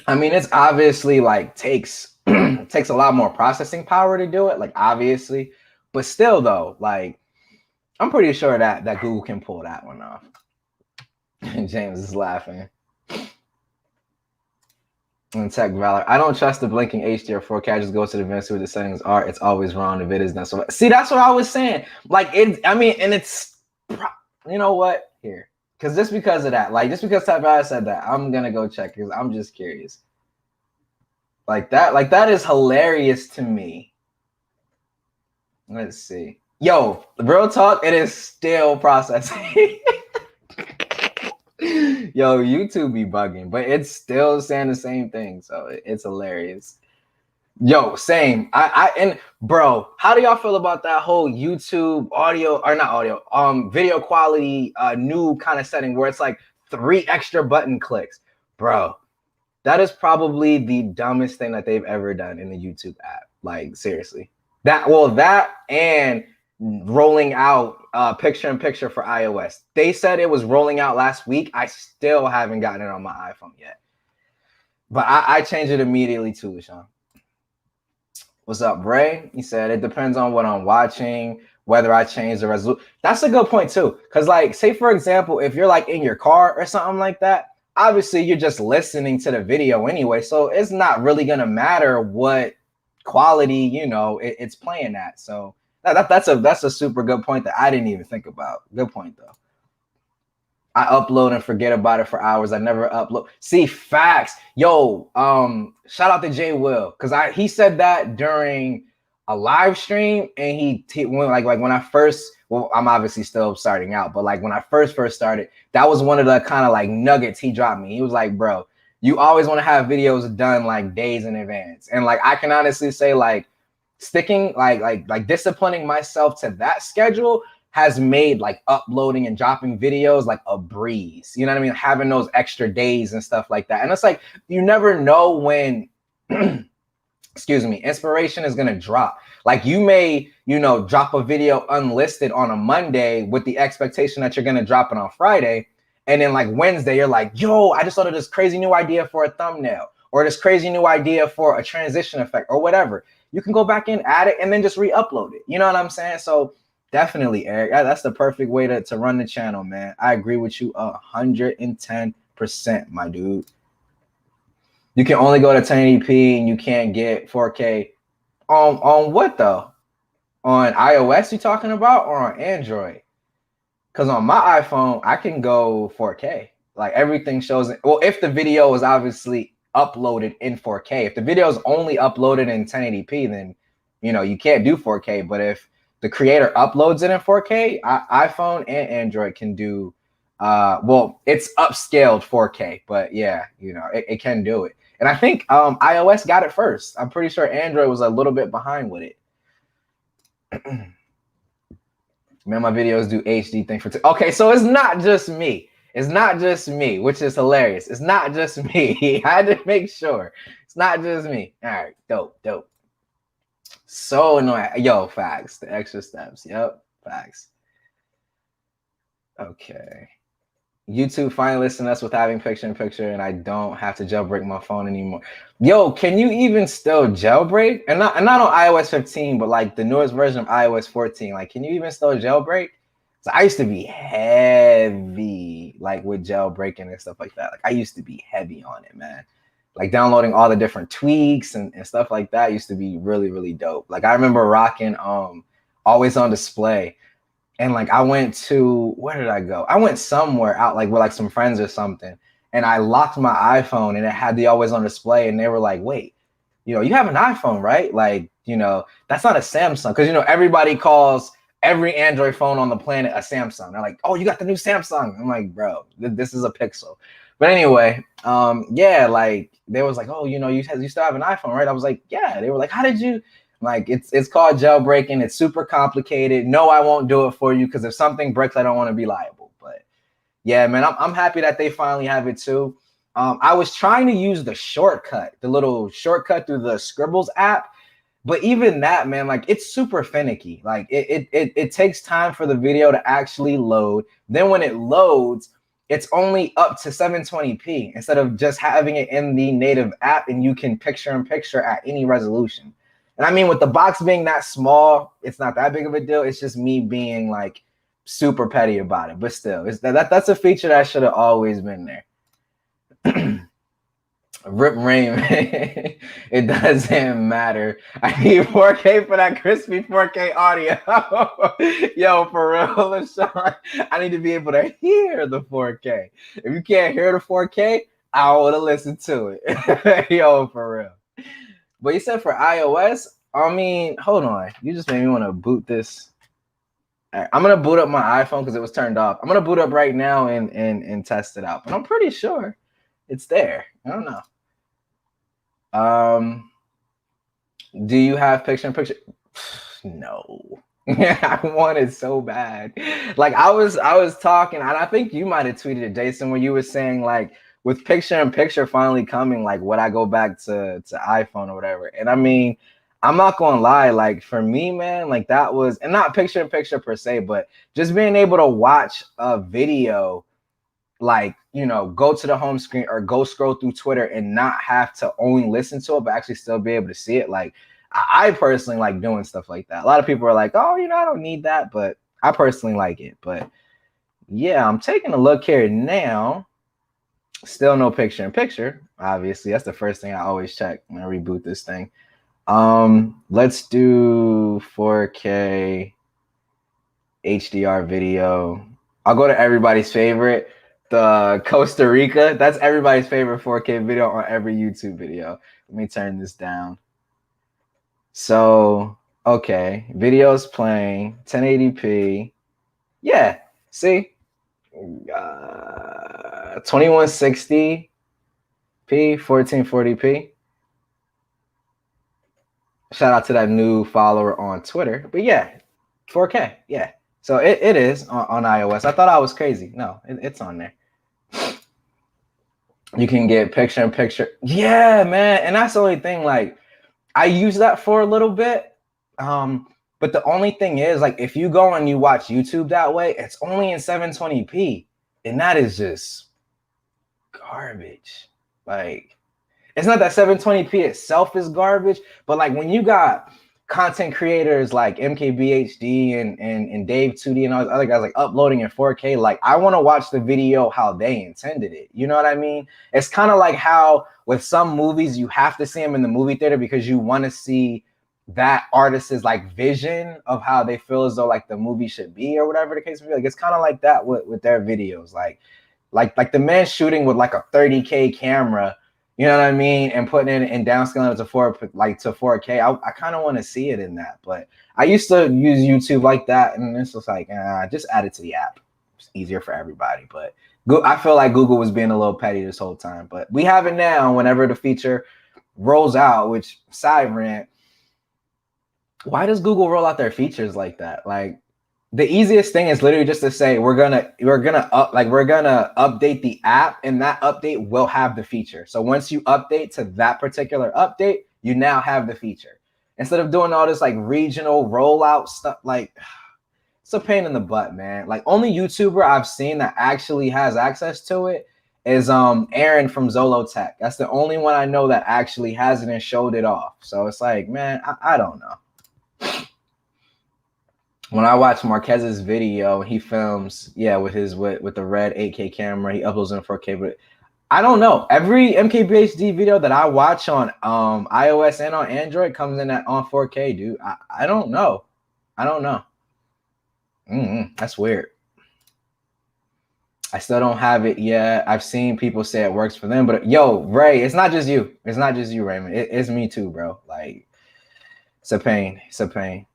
I mean, it's obviously like takes takes a lot more processing power to do it, like obviously, but still though, like I'm pretty sure that Google can pull that one off. James is laughing. And Tech Valor, I don't trust the blinking HD or 4K. I just go to the event, see what the settings are. It's always wrong. The vid is not so. See, that's what I was saying. Like it. I mean, and it's, you know what? Here, because just because of that, like just because Tech Valor said that, I'm gonna go check because I'm just curious. Like that is hilarious to me. Let's see. Yo, real talk, it is still processing. Yo, YouTube be bugging, but it's still saying the same thing. So it's hilarious. Yo, same. And bro, how do y'all feel about that whole YouTube audio or not audio, video quality new kind of setting where it's like 3 extra button clicks? Bro, that is probably the dumbest thing that they've ever done in the YouTube app. Like seriously. That and rolling out picture-in-picture for iOS. They said it was rolling out last week. I still haven't gotten it on my iPhone yet. But I changed it immediately too, Sean. What's up, Bray? He said it depends on what I'm watching, whether I change the resolution. That's a good point too. Because like, say for example, if you're like in your car or something like that, obviously you're just listening to the video anyway. So it's not really gonna matter what quality, you know, it's playing at. So that's a super good point that I didn't even think about. Good point though. I upload and forget about it for hours. I never upload. See, facts. Yo, shout out to Jay Will, because he said that during a live stream, and he when when I first, well, I'm obviously still starting out, but like when I first started, that was one of the kind of like nuggets he dropped me. He was like, bro, you always want to have videos done like days in advance. And like I can honestly say, like sticking like disciplining myself to that schedule has made like uploading and dropping videos like a breeze. You know what I mean? Having those extra days and stuff like that. And it's like, you never know when, excuse me, inspiration is going to drop. Like you may, you know, drop a video unlisted on a Monday with the expectation that you're going to drop it on Friday. And then like Wednesday, you're like, yo, I just thought of this crazy new idea for a thumbnail or this crazy new idea for a transition effect or whatever. You can go back in, add it, and then just re-upload it. You know what I'm saying? So definitely, Eric. That's the perfect way to run the channel, man. I agree with you 110%, my dude. You can only go to 1080p and you can't get 4K. On what though? On iOS you talking about or on Android? Because on my iPhone, I can go 4K. Like everything shows it. Well, if the video is obviously uploaded in 4K. If the video is only uploaded in 1080p, then you know you can't do 4K. But if the creator uploads it in 4K, iPhone and Android can do well, it's upscaled 4K, but yeah, you know, it can do it. And I think iOS got it first. I'm pretty sure Android was a little bit behind with it. Man, my videos do HD thing for okay, so it's not just me. It's not just me, which is hilarious. It's not just me. I had to make sure. It's not just me. All right, dope. So annoying. Yo, facts. The extra steps. Yep, facts. Okay. YouTube finally listened to us with having picture-in-picture, and I don't have to jailbreak my phone anymore. Yo, can you even still jailbreak? And not on iOS 15, but like the newest version of iOS 14. Like, can you even still jailbreak? So I used to be heavy, like with jailbreaking and stuff like that. Like I used to be heavy on it, man. Like downloading all the different tweaks and stuff like that used to be really, really dope. Like I remember rocking Always on Display. And like I went to, where did I go? I went somewhere out like with like some friends or something. And I locked my iPhone and it had the Always on Display. And they were like, wait, you know, you have an iPhone, right? Like, you know, that's not a Samsung. Because, you know, everybody calls every Android phone on the planet a Samsung. They're like, oh, you got the new Samsung. I'm like, bro, this is a Pixel. But anyway, yeah, like they was like, oh, you know, you still have an iPhone, right? I was like, yeah. They were like, how did you? I'm Like it's called jailbreaking. It's super complicated. No, I won't do it for you because if something breaks, I don't want to be liable. But yeah, man, I'm happy that they finally have it too. I was trying to use the shortcut, the little shortcut through the Scribbles app, but even that, man, like it's super finicky. Like it takes time for the video to actually load. Then when it loads, it's only up to 720p instead of just having it in the native app and you can picture in picture at any resolution. And I mean, with the box being that small, it's not that big of a deal. It's just me being like super petty about it. But still, that's a feature that should have always been there. Rip Raymond. It doesn't matter. I need 4K for that crispy 4K audio. Yo, for real, LaShawn, I need to be able to hear the 4K. If you can't hear the 4K, I want to listen to it. Yo, for real. But you said for iOS, I mean, hold on. You just made me want to boot this. Right, I'm gonna boot up my iPhone because it was turned off. I'm gonna boot up right now and test it out. But I'm pretty sure it's there. I don't know. Do you have picture-in-picture? No. I want it so bad. Like I was talking, and I think you might have tweeted it, Jason, when you were saying like with picture-in-picture finally coming, like would I go back to iPhone or whatever? And I mean, I'm not gonna lie, like for me, man, like that was, and not picture-in-picture per se, but just being able to watch a video, like, you know, go to the home screen or go scroll through Twitter and not have to only listen to it, but actually still be able to see it. Like I personally like doing stuff like that. A lot of people are like, oh, you know, I don't need that, but I personally like it. But yeah, I'm taking a look here now. Still no picture-in-picture. Obviously, that's the first thing I always check when I reboot this thing. Let's do 4K HDR video. I'll go to everybody's favorite, the Costa Rica. That's everybody's favorite 4K video on every YouTube video. Let me turn this down. So, okay, video's playing 1080p. Yeah, see, 2160p, 1440p. Shout out to that new follower on Twitter. But yeah, 4K. Yeah. So it is on iOS. I thought I was crazy. No, it's on there. You can get picture-in-picture. Yeah, man. And that's the only thing. Like, I use that for a little bit. But the only thing is, like, if you go and you watch YouTube that way, it's only in 720p. And that is just garbage. Like, it's not that 720p itself is garbage, but like when you got content creators like MKBHD and Dave 2D and all those other guys like uploading in 4K, like I want to watch the video how they intended it. You know what I mean? It's kind of like how with some movies you have to see them in the movie theater because you want to see that artist's like vision of how they feel as though like the movie should be or whatever the case may be. Like it's kind of like that with their videos. Like the man shooting with like a 30K camera, you know what I mean, and putting it in downscaling it to 4K. I kind of want to see it in that, but I used to use YouTube like that, and it's just like just add it to the app. It's easier for everybody. But I feel like Google was being a little petty this whole time, but we have it now. Whenever the feature rolls out, which side rant, why does Google roll out their features like that? Like the easiest thing is literally just to say we're gonna update the app, and that update will have the feature. So once you update to that particular update, you now have the feature. Instead of doing all this like regional rollout stuff, like it's a pain in the butt, man. Like only YouTuber I've seen that actually has access to it is Aaron from Zolotech. That's the only one I know that actually has it and showed it off. So it's like, man, I don't know. When I watch Marquez's video, he films, with the red 8K camera, he uploads in 4K. But I don't know. Every MKBHD video that I watch on iOS and on Android comes in on 4K, dude. I don't know. I don't know. That's weird. I still don't have it yet. I've seen people say it works for them, but yo, Ray, it's not just you. It's not just you, Raymond. It's me too, bro. Like, it's a pain. It's a pain.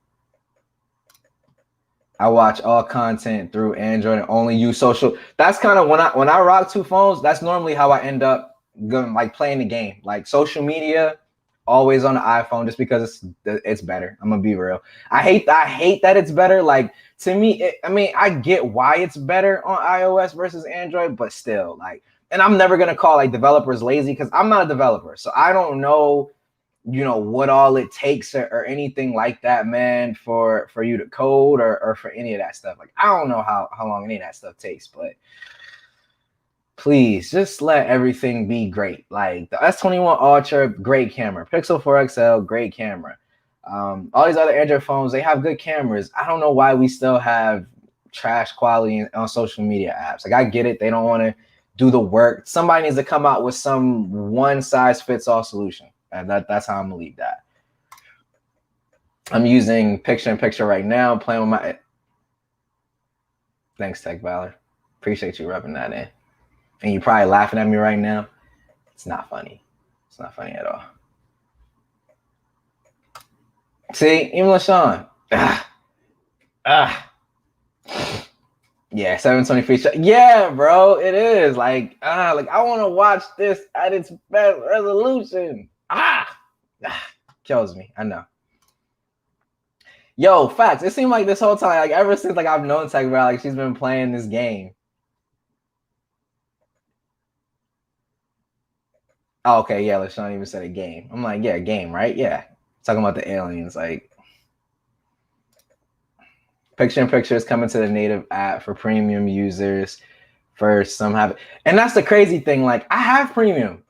I watch all content through Android and only use social. That's kind of when I rock two phones, that's normally how I end up going, like playing the game. Like social media, always on the iPhone just because it's better. I'm gonna be real. I hate that it's better. Like, to me, I mean, I get why it's better on iOS versus Android, but still, like, and I'm never gonna call like developers lazy because I'm not a developer, so I don't know, you know, what all it takes or anything like that, man, for you to code or for any of that stuff. Like, I don't know how long any of that stuff takes, but please just let everything be great. Like the S21 Ultra, great camera. Pixel 4 XL, great camera. All these other Android phones, they have good cameras. I don't know why we still have trash quality on social media apps. Like, I get it. They don't want to do the work. Somebody needs to come out with some one-size-fits-all solution. And that's how I'm going to leave that. I'm using picture-in-picture right now, playing with my... Thanks, Tech Valor. Appreciate you rubbing that in. And you're probably laughing at me right now. It's not funny. It's not funny at all. See, even LaShawn. Yeah, 720 feature. Yeah, bro, it is. Like I want to watch this at its best resolution. Kills me. I know. Yo, facts. It seemed like this whole time, like ever since like I've known Tech Valor, like she's been playing this game. Oh, okay, yeah, LaShawn even said a game. I'm like, yeah, game, right? Yeah. Talking about the aliens, like picture-in-picture is coming to the native app for premium users first. Some have it. And that's the crazy thing. Like, I have premium.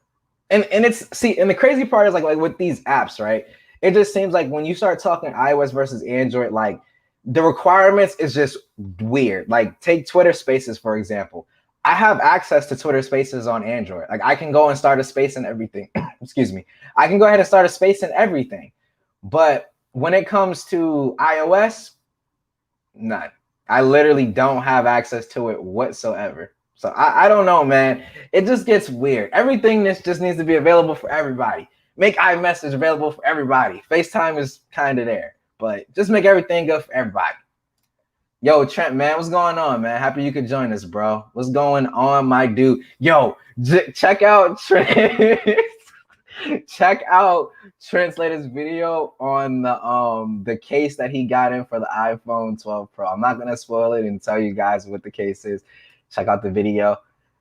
And it's, see, and the crazy part is like with these apps, right? It just seems like when you start talking iOS versus Android, like the requirements is just weird. Like, take Twitter Spaces, for example. I have access to Twitter Spaces on Android. Like, I can go and start a space and everything. Excuse me. I can go ahead and start a space and everything. But when it comes to iOS, none. I literally don't have access to it whatsoever. So I don't know, man. It just gets weird. Everything just needs to be available for everybody. Make iMessage available for everybody. FaceTime is kind of there, but just make everything good for everybody. Yo, Trent, man, what's going on, man? Happy you could join us, bro. What's going on, my dude? Yo, check out Trent. Check out Trent's latest video on the case that he got in for the iPhone 12 Pro. I'm not gonna spoil it and tell you guys what the case is. Check out the video.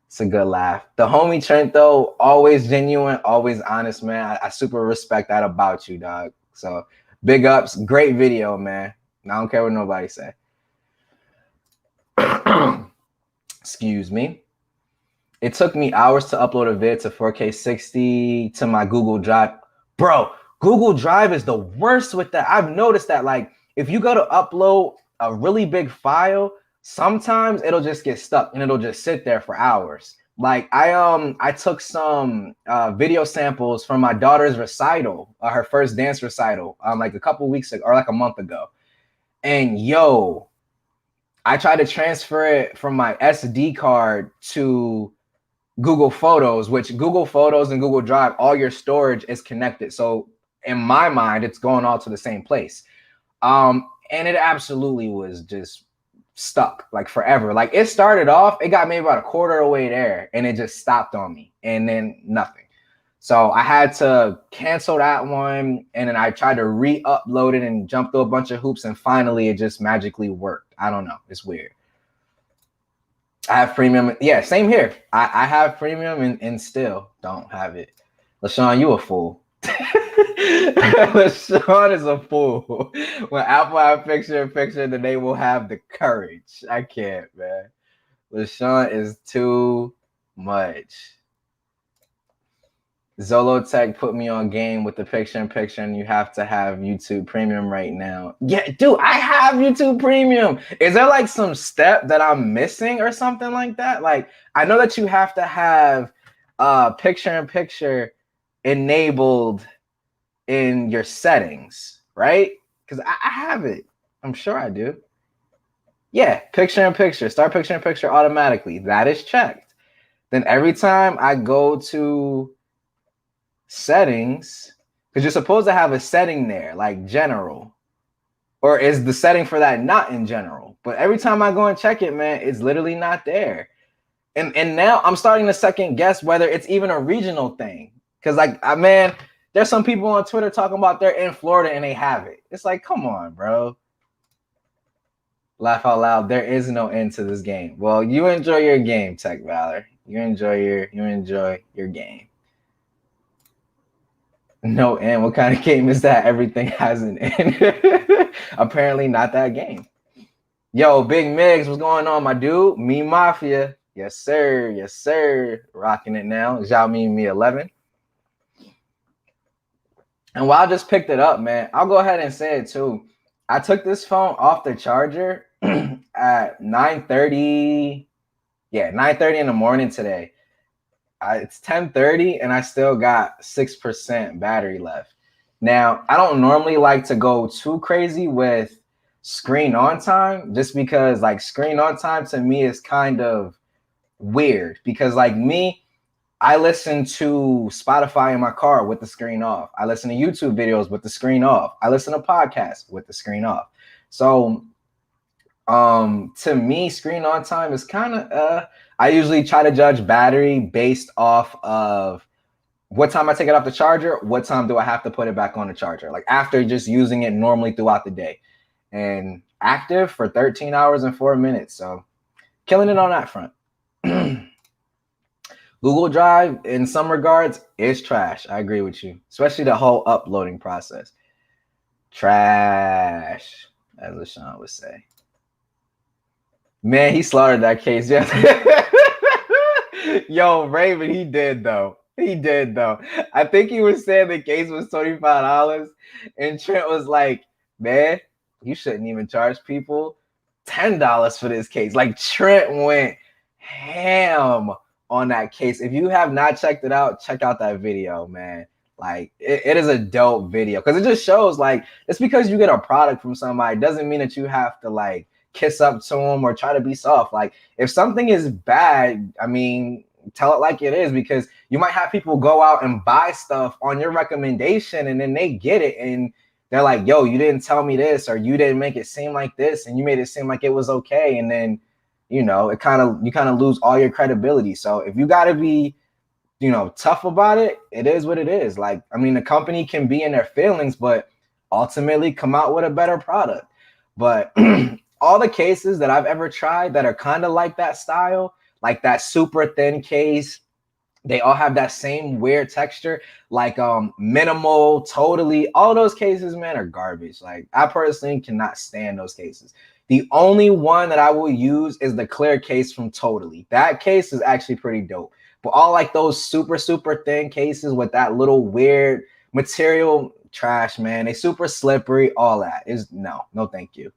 It's a good laugh. The homie Trent, though, always genuine, always honest, man. I super respect that about you, dog. So big ups. Great video, man. I don't care what nobody say. Excuse me. It took me hours to upload a vid to 4K 60 to my Google Drive. Bro, Google Drive is the worst with that. I've noticed that, like, if you go to upload a really big file, sometimes it'll just get stuck and it'll just sit there for hours. Like, I took some video samples from my daughter's recital, her first dance recital, like a couple weeks ago or like a month ago. And yo, I tried to transfer it from my SD card to Google Photos, which Google Photos and Google Drive, all your storage is connected. So in my mind, it's going all to the same place. And it absolutely was just stuck like forever. Like, it started off, it got maybe about a quarter of the way there and it just stopped on me and then nothing. So I had to cancel that one. And then I tried to re-upload it and jump through a bunch of hoops. And finally, it just magically worked. I don't know. It's weird. I have premium. Yeah, same here. I have premium and still don't have it. LaShawn, you a fool. LaShawn is a fool. When Apple have picture-in-picture, then they will have the courage. I can't, man. LaShawn is too much. Zolotech put me on game with the picture-in-picture, and you have to have YouTube Premium right now. Yeah, dude, I have YouTube Premium. Is there like some step that I'm missing or something like that? Like, I know that you have to have picture-in-picture enabled in your settings, right? Because I have it. I'm sure I do. Yeah, picture-in-picture. Start picture-in-picture automatically. That is checked. Then every time I go to settings, because you're supposed to have a setting there, like general, or is the setting for that not in general? But every time I go and check it, man, it's literally not there. And now I'm starting to second guess whether it's even a regional thing. Because like, man, There's some people on Twitter talking about they're in Florida and they have it. It's like, come on, bro. Laugh out loud. There is no end to this game. Well, you enjoy your game, Tech Valor. You enjoy your game. No end. What kind of game is that? Everything has an end. Apparently not that game. Yo, Big Migs, what's going on, my dude? Me Mafia. Yes, sir. Yes, sir. Rocking it now. Xiaomi Mi 11. And while I just picked it up, man, I'll go ahead and say it too. I took this phone off the charger at 9:30. Yeah, 9:30 in the morning today. It's 10:30 and I still got 6% battery left. Now, I don't normally like to go too crazy with screen on time just because like screen on time to me is kind of weird because like me, I listen to Spotify in my car with the screen off. I listen to YouTube videos with the screen off. I listen to podcasts with the screen off. So to me, screen on time is kind of I usually try to judge battery based off of what time I take it off the charger, what time do I have to put it back on the charger, like after just using it normally throughout the day. And active for 13 hours and 4 minutes. So killing it on that front. Google Drive, in some regards, is trash. I agree with you, especially the whole uploading process. Trash, as LaShawn would say. Man, he slaughtered that case. Yeah. Yo, Raven, he did though. He did though. I think he was saying the case was $25, and Trent was like, "Man, you shouldn't even charge people $10 for this case." Like Trent went ham on that case. If you have not checked it out, check out that video, man. Like it is a dope video because it just shows like it's because you get a product from somebody doesn't mean that you have to like kiss up to them or try to be soft. Like if something is bad, I mean, tell it like it is, because you might have people go out and buy stuff on your recommendation and then they get it and they're like, yo, you didn't tell me this, or you didn't make it seem like this, and you made it seem like it was okay. And then, you know, you kind of lose all your credibility. So if you got to be, you know, tough about it, it is what it is. Like, I mean, the company can be in their feelings, but ultimately come out with a better product. But all the cases that I've ever tried that are kind of like that style, like that super thin case, they all have that same weird texture, like minimal, totally. All those cases, man, are garbage. Like I personally cannot stand those cases. The only one that I will use is the clear case from Totally. That case is actually pretty dope. But all like those super, super thin cases with that little weird material, trash, man. They super slippery. All that is no, thank you.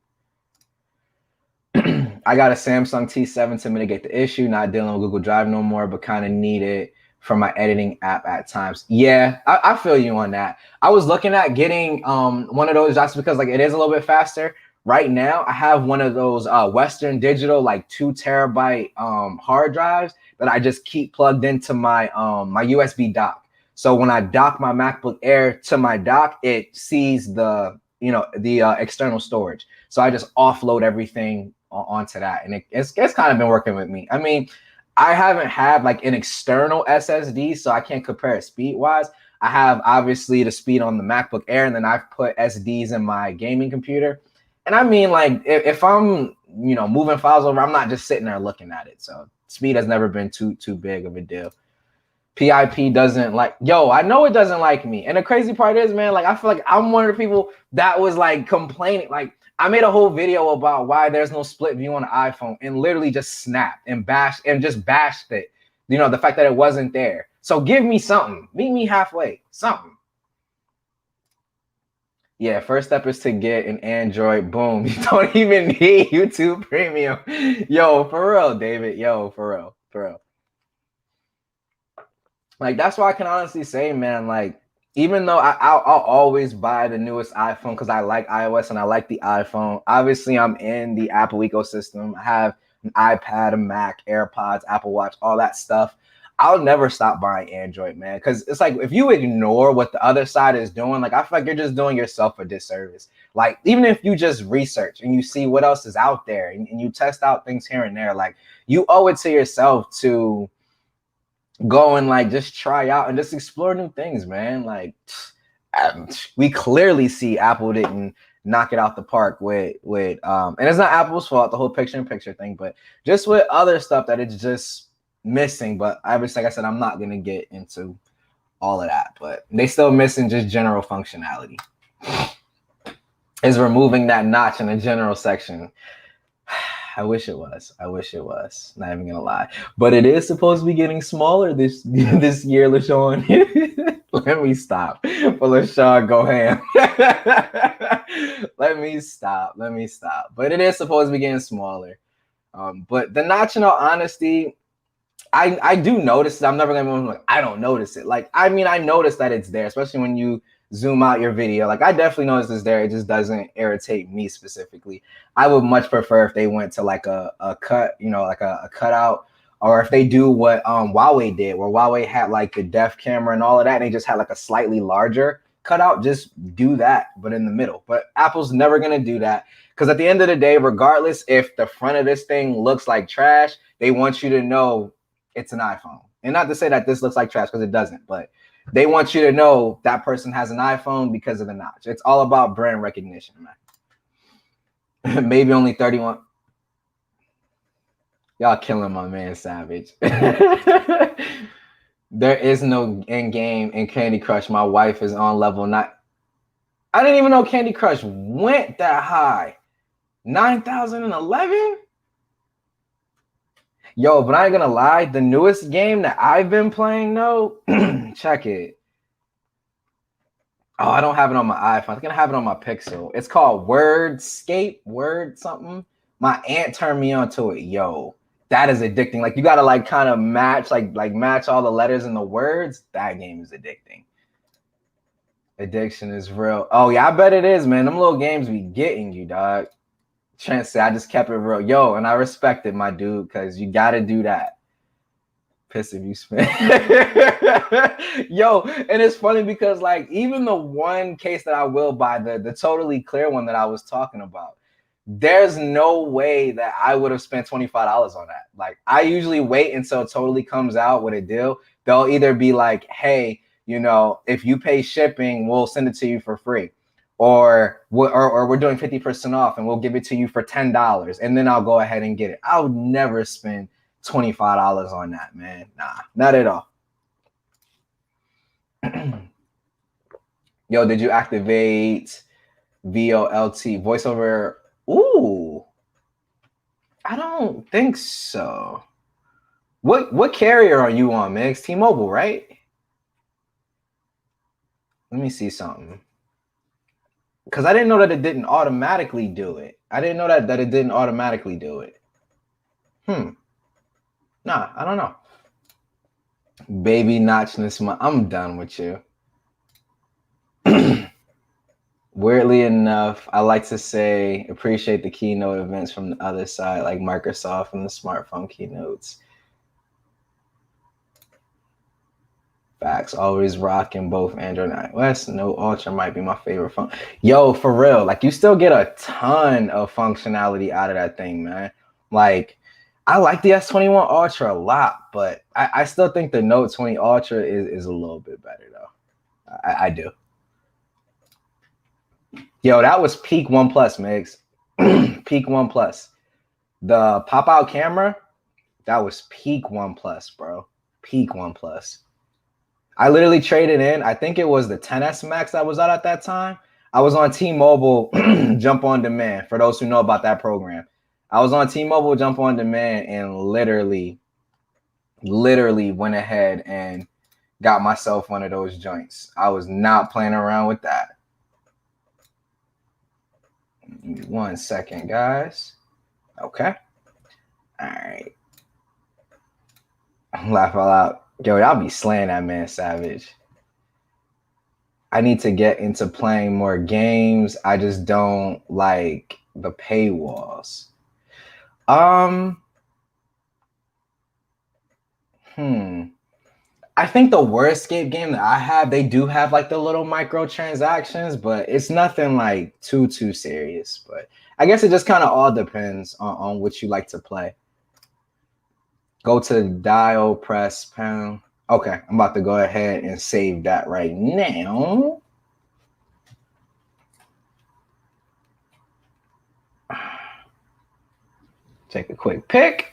I got a Samsung T7 to mitigate the issue, not dealing with Google Drive no more, but kind of need it for my editing app at times. Yeah, I feel you on that. I was looking at getting one of those just because like it is a little bit faster. Right now, I have one of those Western Digital like 2 terabyte hard drives that I just keep plugged into my my USB dock. So when I dock my MacBook Air to my dock, it sees the external storage. So I just offload everything onto that, and it's kind of been working with me. I mean, I haven't had like an external SSD, so I can't compare it speed wise. I have obviously the speed on the MacBook Air, and then I've put SDs in my gaming computer. And I mean, like if I'm moving files over, I'm not just sitting there looking at it. So speed has never been too big of a deal. PIP doesn't like, yo, I know it doesn't like me. And the crazy part is, man, like I feel like I'm one of the people that was like complaining. Like I made a whole video about why there's no split view on the iPhone and literally just snapped and bashed it. You know, the fact that it wasn't there. So give me something. Meet me halfway. Something. Yeah, first step is to get an Android. Boom. You don't even need YouTube Premium. Yo, for real, David. Yo, for real. For real. Like, that's why I can honestly say, man, like, even though I'll always buy the newest iPhone because I like iOS and I like the iPhone. Obviously, I'm in the Apple ecosystem. I have an iPad, a Mac, AirPods, Apple Watch, all that stuff. I'll never stop buying Android, man, because it's like if you ignore what the other side is doing, like I feel like you're just doing yourself a disservice. Like even if you just research and you see what else is out there and you test out things here and there, like you owe it to yourself to go and like just try out and just explore new things, man. Like we clearly see Apple didn't knock it out the park with and it's not Apple's fault, the whole picture-in-picture thing, but just with other stuff that it's just missing. But I was like I said, I'm not gonna get into all of that, but they still missing just general functionality. Is removing that notch in the general section. I wish it was. Not even gonna lie, but it is supposed to be getting smaller this year, LaShawn. Let me stop. But LaShawn, go ham. Let me stop. But it is supposed to be getting smaller. But the notch, in all honesty, I do notice it. I'm never gonna be like, I don't notice it. Like, I mean, I notice that it's there, especially when you zoom out your video. Like, I definitely notice it's there. It just doesn't irritate me specifically. I would much prefer if they went to like a cut, you know, like a cutout, or if they do what Huawei did, where Huawei had like the depth camera and all of that, and they just had like a slightly larger cutout. Just do that, but in the middle. But Apple's never gonna do that, because at the end of the day, regardless if the front of this thing looks like trash, they want you to know it's an iPhone. And not to say that this looks like trash, because it doesn't, but they want you to know that person has an iPhone because of the notch. It's all about brand recognition, man. Maybe only 31. Y'all killing my man Savage. There is no in-game in Candy Crush. My wife is on level 9. I didn't even know Candy Crush went that high. 9,011? Yo, but I ain't gonna lie, the newest game that I've been playing, though, check it. Oh, I don't have it on my iPhone. I'm gonna have it on my Pixel. It's called Wordscape, Word something. My aunt turned me onto it. Yo, that is addicting. Like, you gotta like kind of match, like match all the letters and the words. That game is addicting. Addiction is real. Oh yeah, I bet it is, man. Them little games be getting you, dog. Chance said, I just kept it real. Yo, and I respect it, my dude, because you got to do that. Piss if you spin. Yo, and it's funny because, like, even the one case that I will buy, the totally clear one that I was talking about, there's no way that I would have spent $25 on that. Like, I usually wait until it totally comes out with a deal. They'll either be like, hey, you know, if you pay shipping, we'll send it to you for free. Or we're doing 50% off and we'll give it to you for $10, and then I'll go ahead and get it. I would never spend $25 on that, man. Nah, not at all. Yo, did you activate VoLT voiceover? Ooh, I don't think so. What carrier are you on, man? It's T-Mobile, right? Let me see something. Because I didn't know that it didn't automatically do it. I didn't know that it didn't automatically do it. Nah, I don't know. Baby notchness, I'm done with you. Weirdly enough, I like to say appreciate the keynote events from the other side, like Microsoft and the smartphone keynotes. Facts, always rocking both Android and iOS. No Ultra might be my favorite phone. Yo, for real, like you still get a ton of functionality out of that thing, man. Like, I like the S21 Ultra a lot, but I still think the Note 20 Ultra is a little bit better, though. I do. Yo, that was peak OnePlus, Migs. Peak OnePlus. The pop-out camera, that was peak OnePlus, bro. Peak OnePlus. I literally traded in, I think it was the 10S Max that was out at that time. I was on T-Mobile Jump on Demand, for those who know about that program. I was on T-Mobile Jump on Demand and literally went ahead and got myself one of those joints. I was not playing around with that. 1 second, guys. Okay. All right. Laugh out loud. Yo, y'all be slaying that man Savage. I need to get into playing more games. I just don't like the paywalls. I think the Wordscape game that I have, they do have like the little microtransactions, but it's nothing like too serious. But I guess it just kind of all depends on what you like to play. Go to dial, press pound. Okay, I'm about to go ahead and save that right now. Take a quick pic.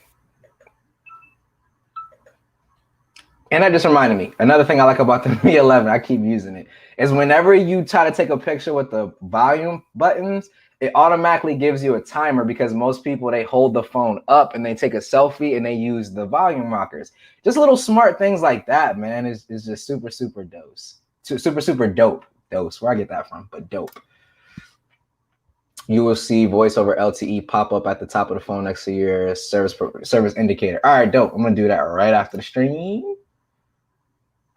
And that just reminded me, another thing I like about the Mi 11, I keep using it, is whenever you try to take a picture with the volume buttons, it automatically gives you a timer because most people, they hold the phone up and they take a selfie and they use the volume rockers. Just little smart things like that, man, is just super, super dose. Super, super dope. Dose, where I get that from, but dope. You will see voice over LTE pop up at the top of the phone next to your service indicator. All right, dope. I'm going to do that right after the stream.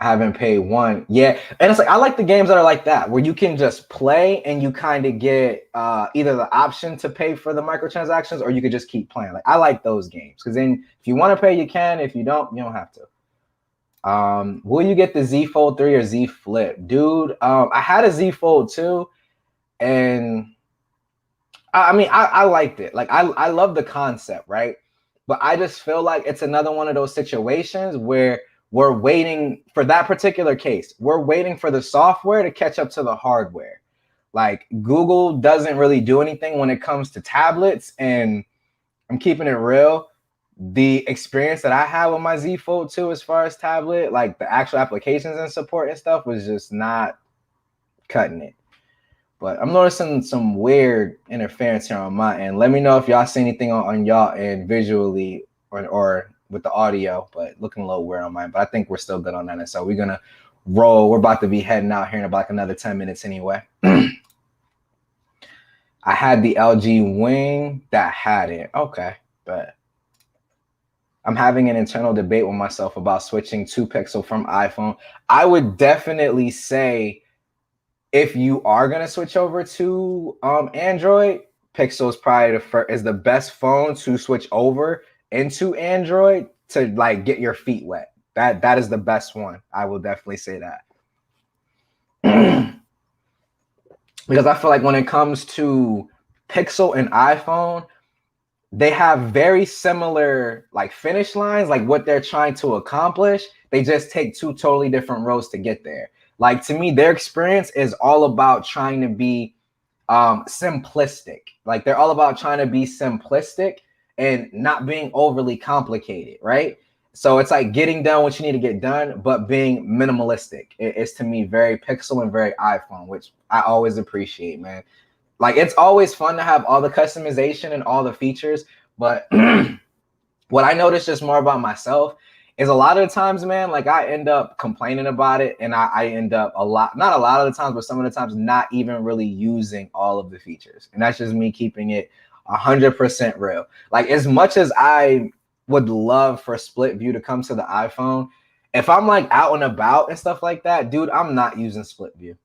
I haven't paid one. Yeah. And it's like, I like the games that are like that, where you can just play and you kind of get either the option to pay for the microtransactions or you could just keep playing. Like, I like those games because then if you want to pay, you can. If you don't have to. Will you get the Z Fold 3 or Z Flip? Dude, I had a Z Fold 2 and I mean, I liked it. Like, I love the concept, right? But I just feel like it's another one of those situations where we're waiting for that particular case. We're waiting for the software to catch up to the hardware. Like, Google doesn't really do anything when it comes to tablets. And I'm keeping it real. The experience that I had with my Z Fold 2 as far as tablet, like the actual applications and support and stuff, was just not cutting it. But I'm noticing some weird interference here on my end. Let me know if y'all see anything on y'all end visually or with the audio, but looking a little weird on mine. But I think we're still good on that. And so we're going to roll. We're about to be heading out here in about another 10 minutes anyway. I had the LG Wing that had it. Okay, but I'm having an internal debate with myself about switching to Pixel from iPhone. I would definitely say, if you are gonna switch over to Android, Pixel is probably is the best phone to switch over into Android to like get your feet wet. That is the best one. I will definitely say that. Because I feel like when it comes to Pixel and iPhone, they have very similar like finish lines, like what they're trying to accomplish. They just take two totally different roads to get there. Like, to me, their experience is all about trying to be simplistic. Like, they're all about trying to be simplistic and not being overly complicated, right? So it's like getting done what you need to get done, but being minimalistic. It's, to me, very Pixel and very iPhone, which I always appreciate, man. Like, it's always fun to have all the customization and all the features, but what I noticed just more about myself is a lot of the times, man, like I end up complaining about it and I end up not a lot of the times, but some of the times not even really using all of the features. And that's just me keeping it 100% real. Like, as much as I would love for split view to come to the iPhone, if I'm like out and about and stuff like that, dude, I'm not using split view.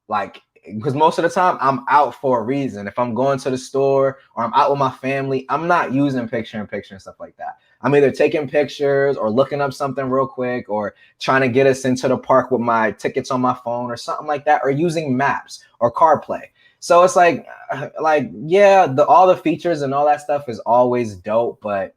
Like, because most of the time I'm out for a reason. If I'm going to the store or I'm out with my family, I'm not using picture-in-picture and stuff like that. I'm either taking pictures or looking up something real quick or trying to get us into the park with my tickets on my phone or something like that, or using maps or CarPlay. So it's like yeah, all the features and all that stuff is always dope, but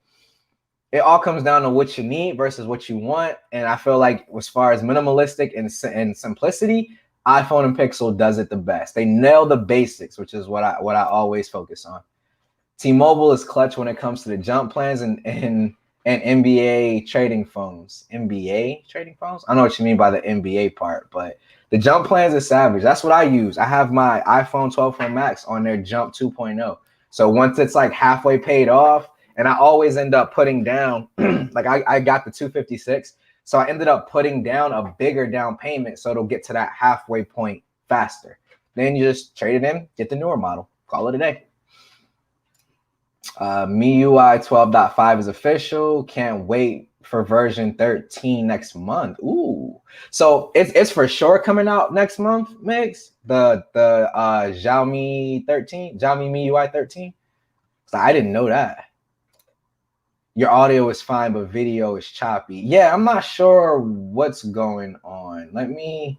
it all comes down to what you need versus what you want. And I feel like as far as minimalistic and simplicity, iPhone and Pixel does it the best. They nail the basics, which is what I always focus on. T-Mobile is clutch when it comes to the jump plans and NBA trading phones. NBA trading phones? I know what you mean by the NBA part, but the jump plans are savage. That's what I use. I have my iPhone 12 Pro Max on their Jump 2.0. So once it's like halfway paid off, and I always end up putting down, like I got the 256. So I ended up putting down a bigger down payment so it'll get to that halfway point faster. Then you just trade it in, get the newer model, call it a day. MIUI 12.5 is official. Can't wait for version 13 next month. Ooh, so it's for sure coming out next month, Migs. The Xiaomi MIUI 13. So I didn't know that. Your audio is fine, but video is choppy. Yeah, I'm not sure what's going on. Let me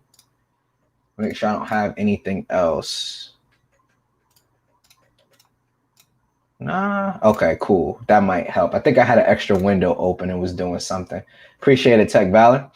make sure I don't have anything else. Nah. Okay, cool. That might help. I think I had an extra window open and was doing something. Appreciate it, Tech Valor.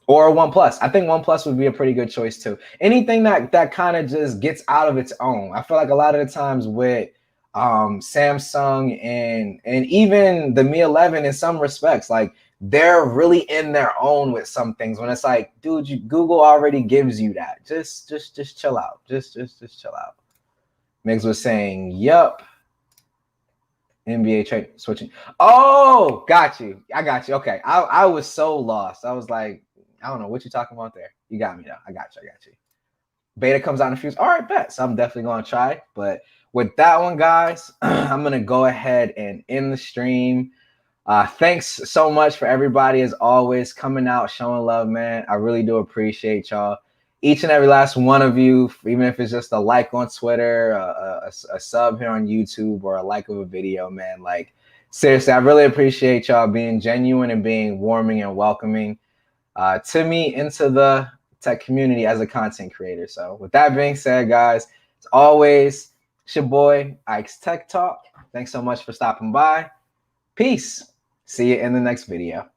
Or OnePlus. I think OnePlus would be a pretty good choice too. Anything that kind of just gets out of its own. I feel like a lot of the times with Samsung and even the Mi 11 in some respects, like they're really in their own with some things. When it's like, dude, Google already gives you that. Just chill out. Just chill out. Migs was saying, "Yup." NBA trade switching. Oh, got you. I got you. Okay. I was so lost. I was like, I don't know what you're talking about there. You got me though. I got you. Beta comes out in a few. All right, bet. So I'm definitely gonna try. But with that one, guys, I'm gonna go ahead and end the stream. Thanks so much for everybody as always coming out, showing love, man. I really do appreciate y'all. Each and every last one of you, even if it's just a like on Twitter, a sub here on YouTube, or a like of a video, man. Like, seriously, I really appreciate y'all being genuine and being warming and welcoming to me into the tech community as a content creator. So with that being said, guys, as always, it's your boy, Ike's Tech Talk. Thanks so much for stopping by. Peace. See you in the next video.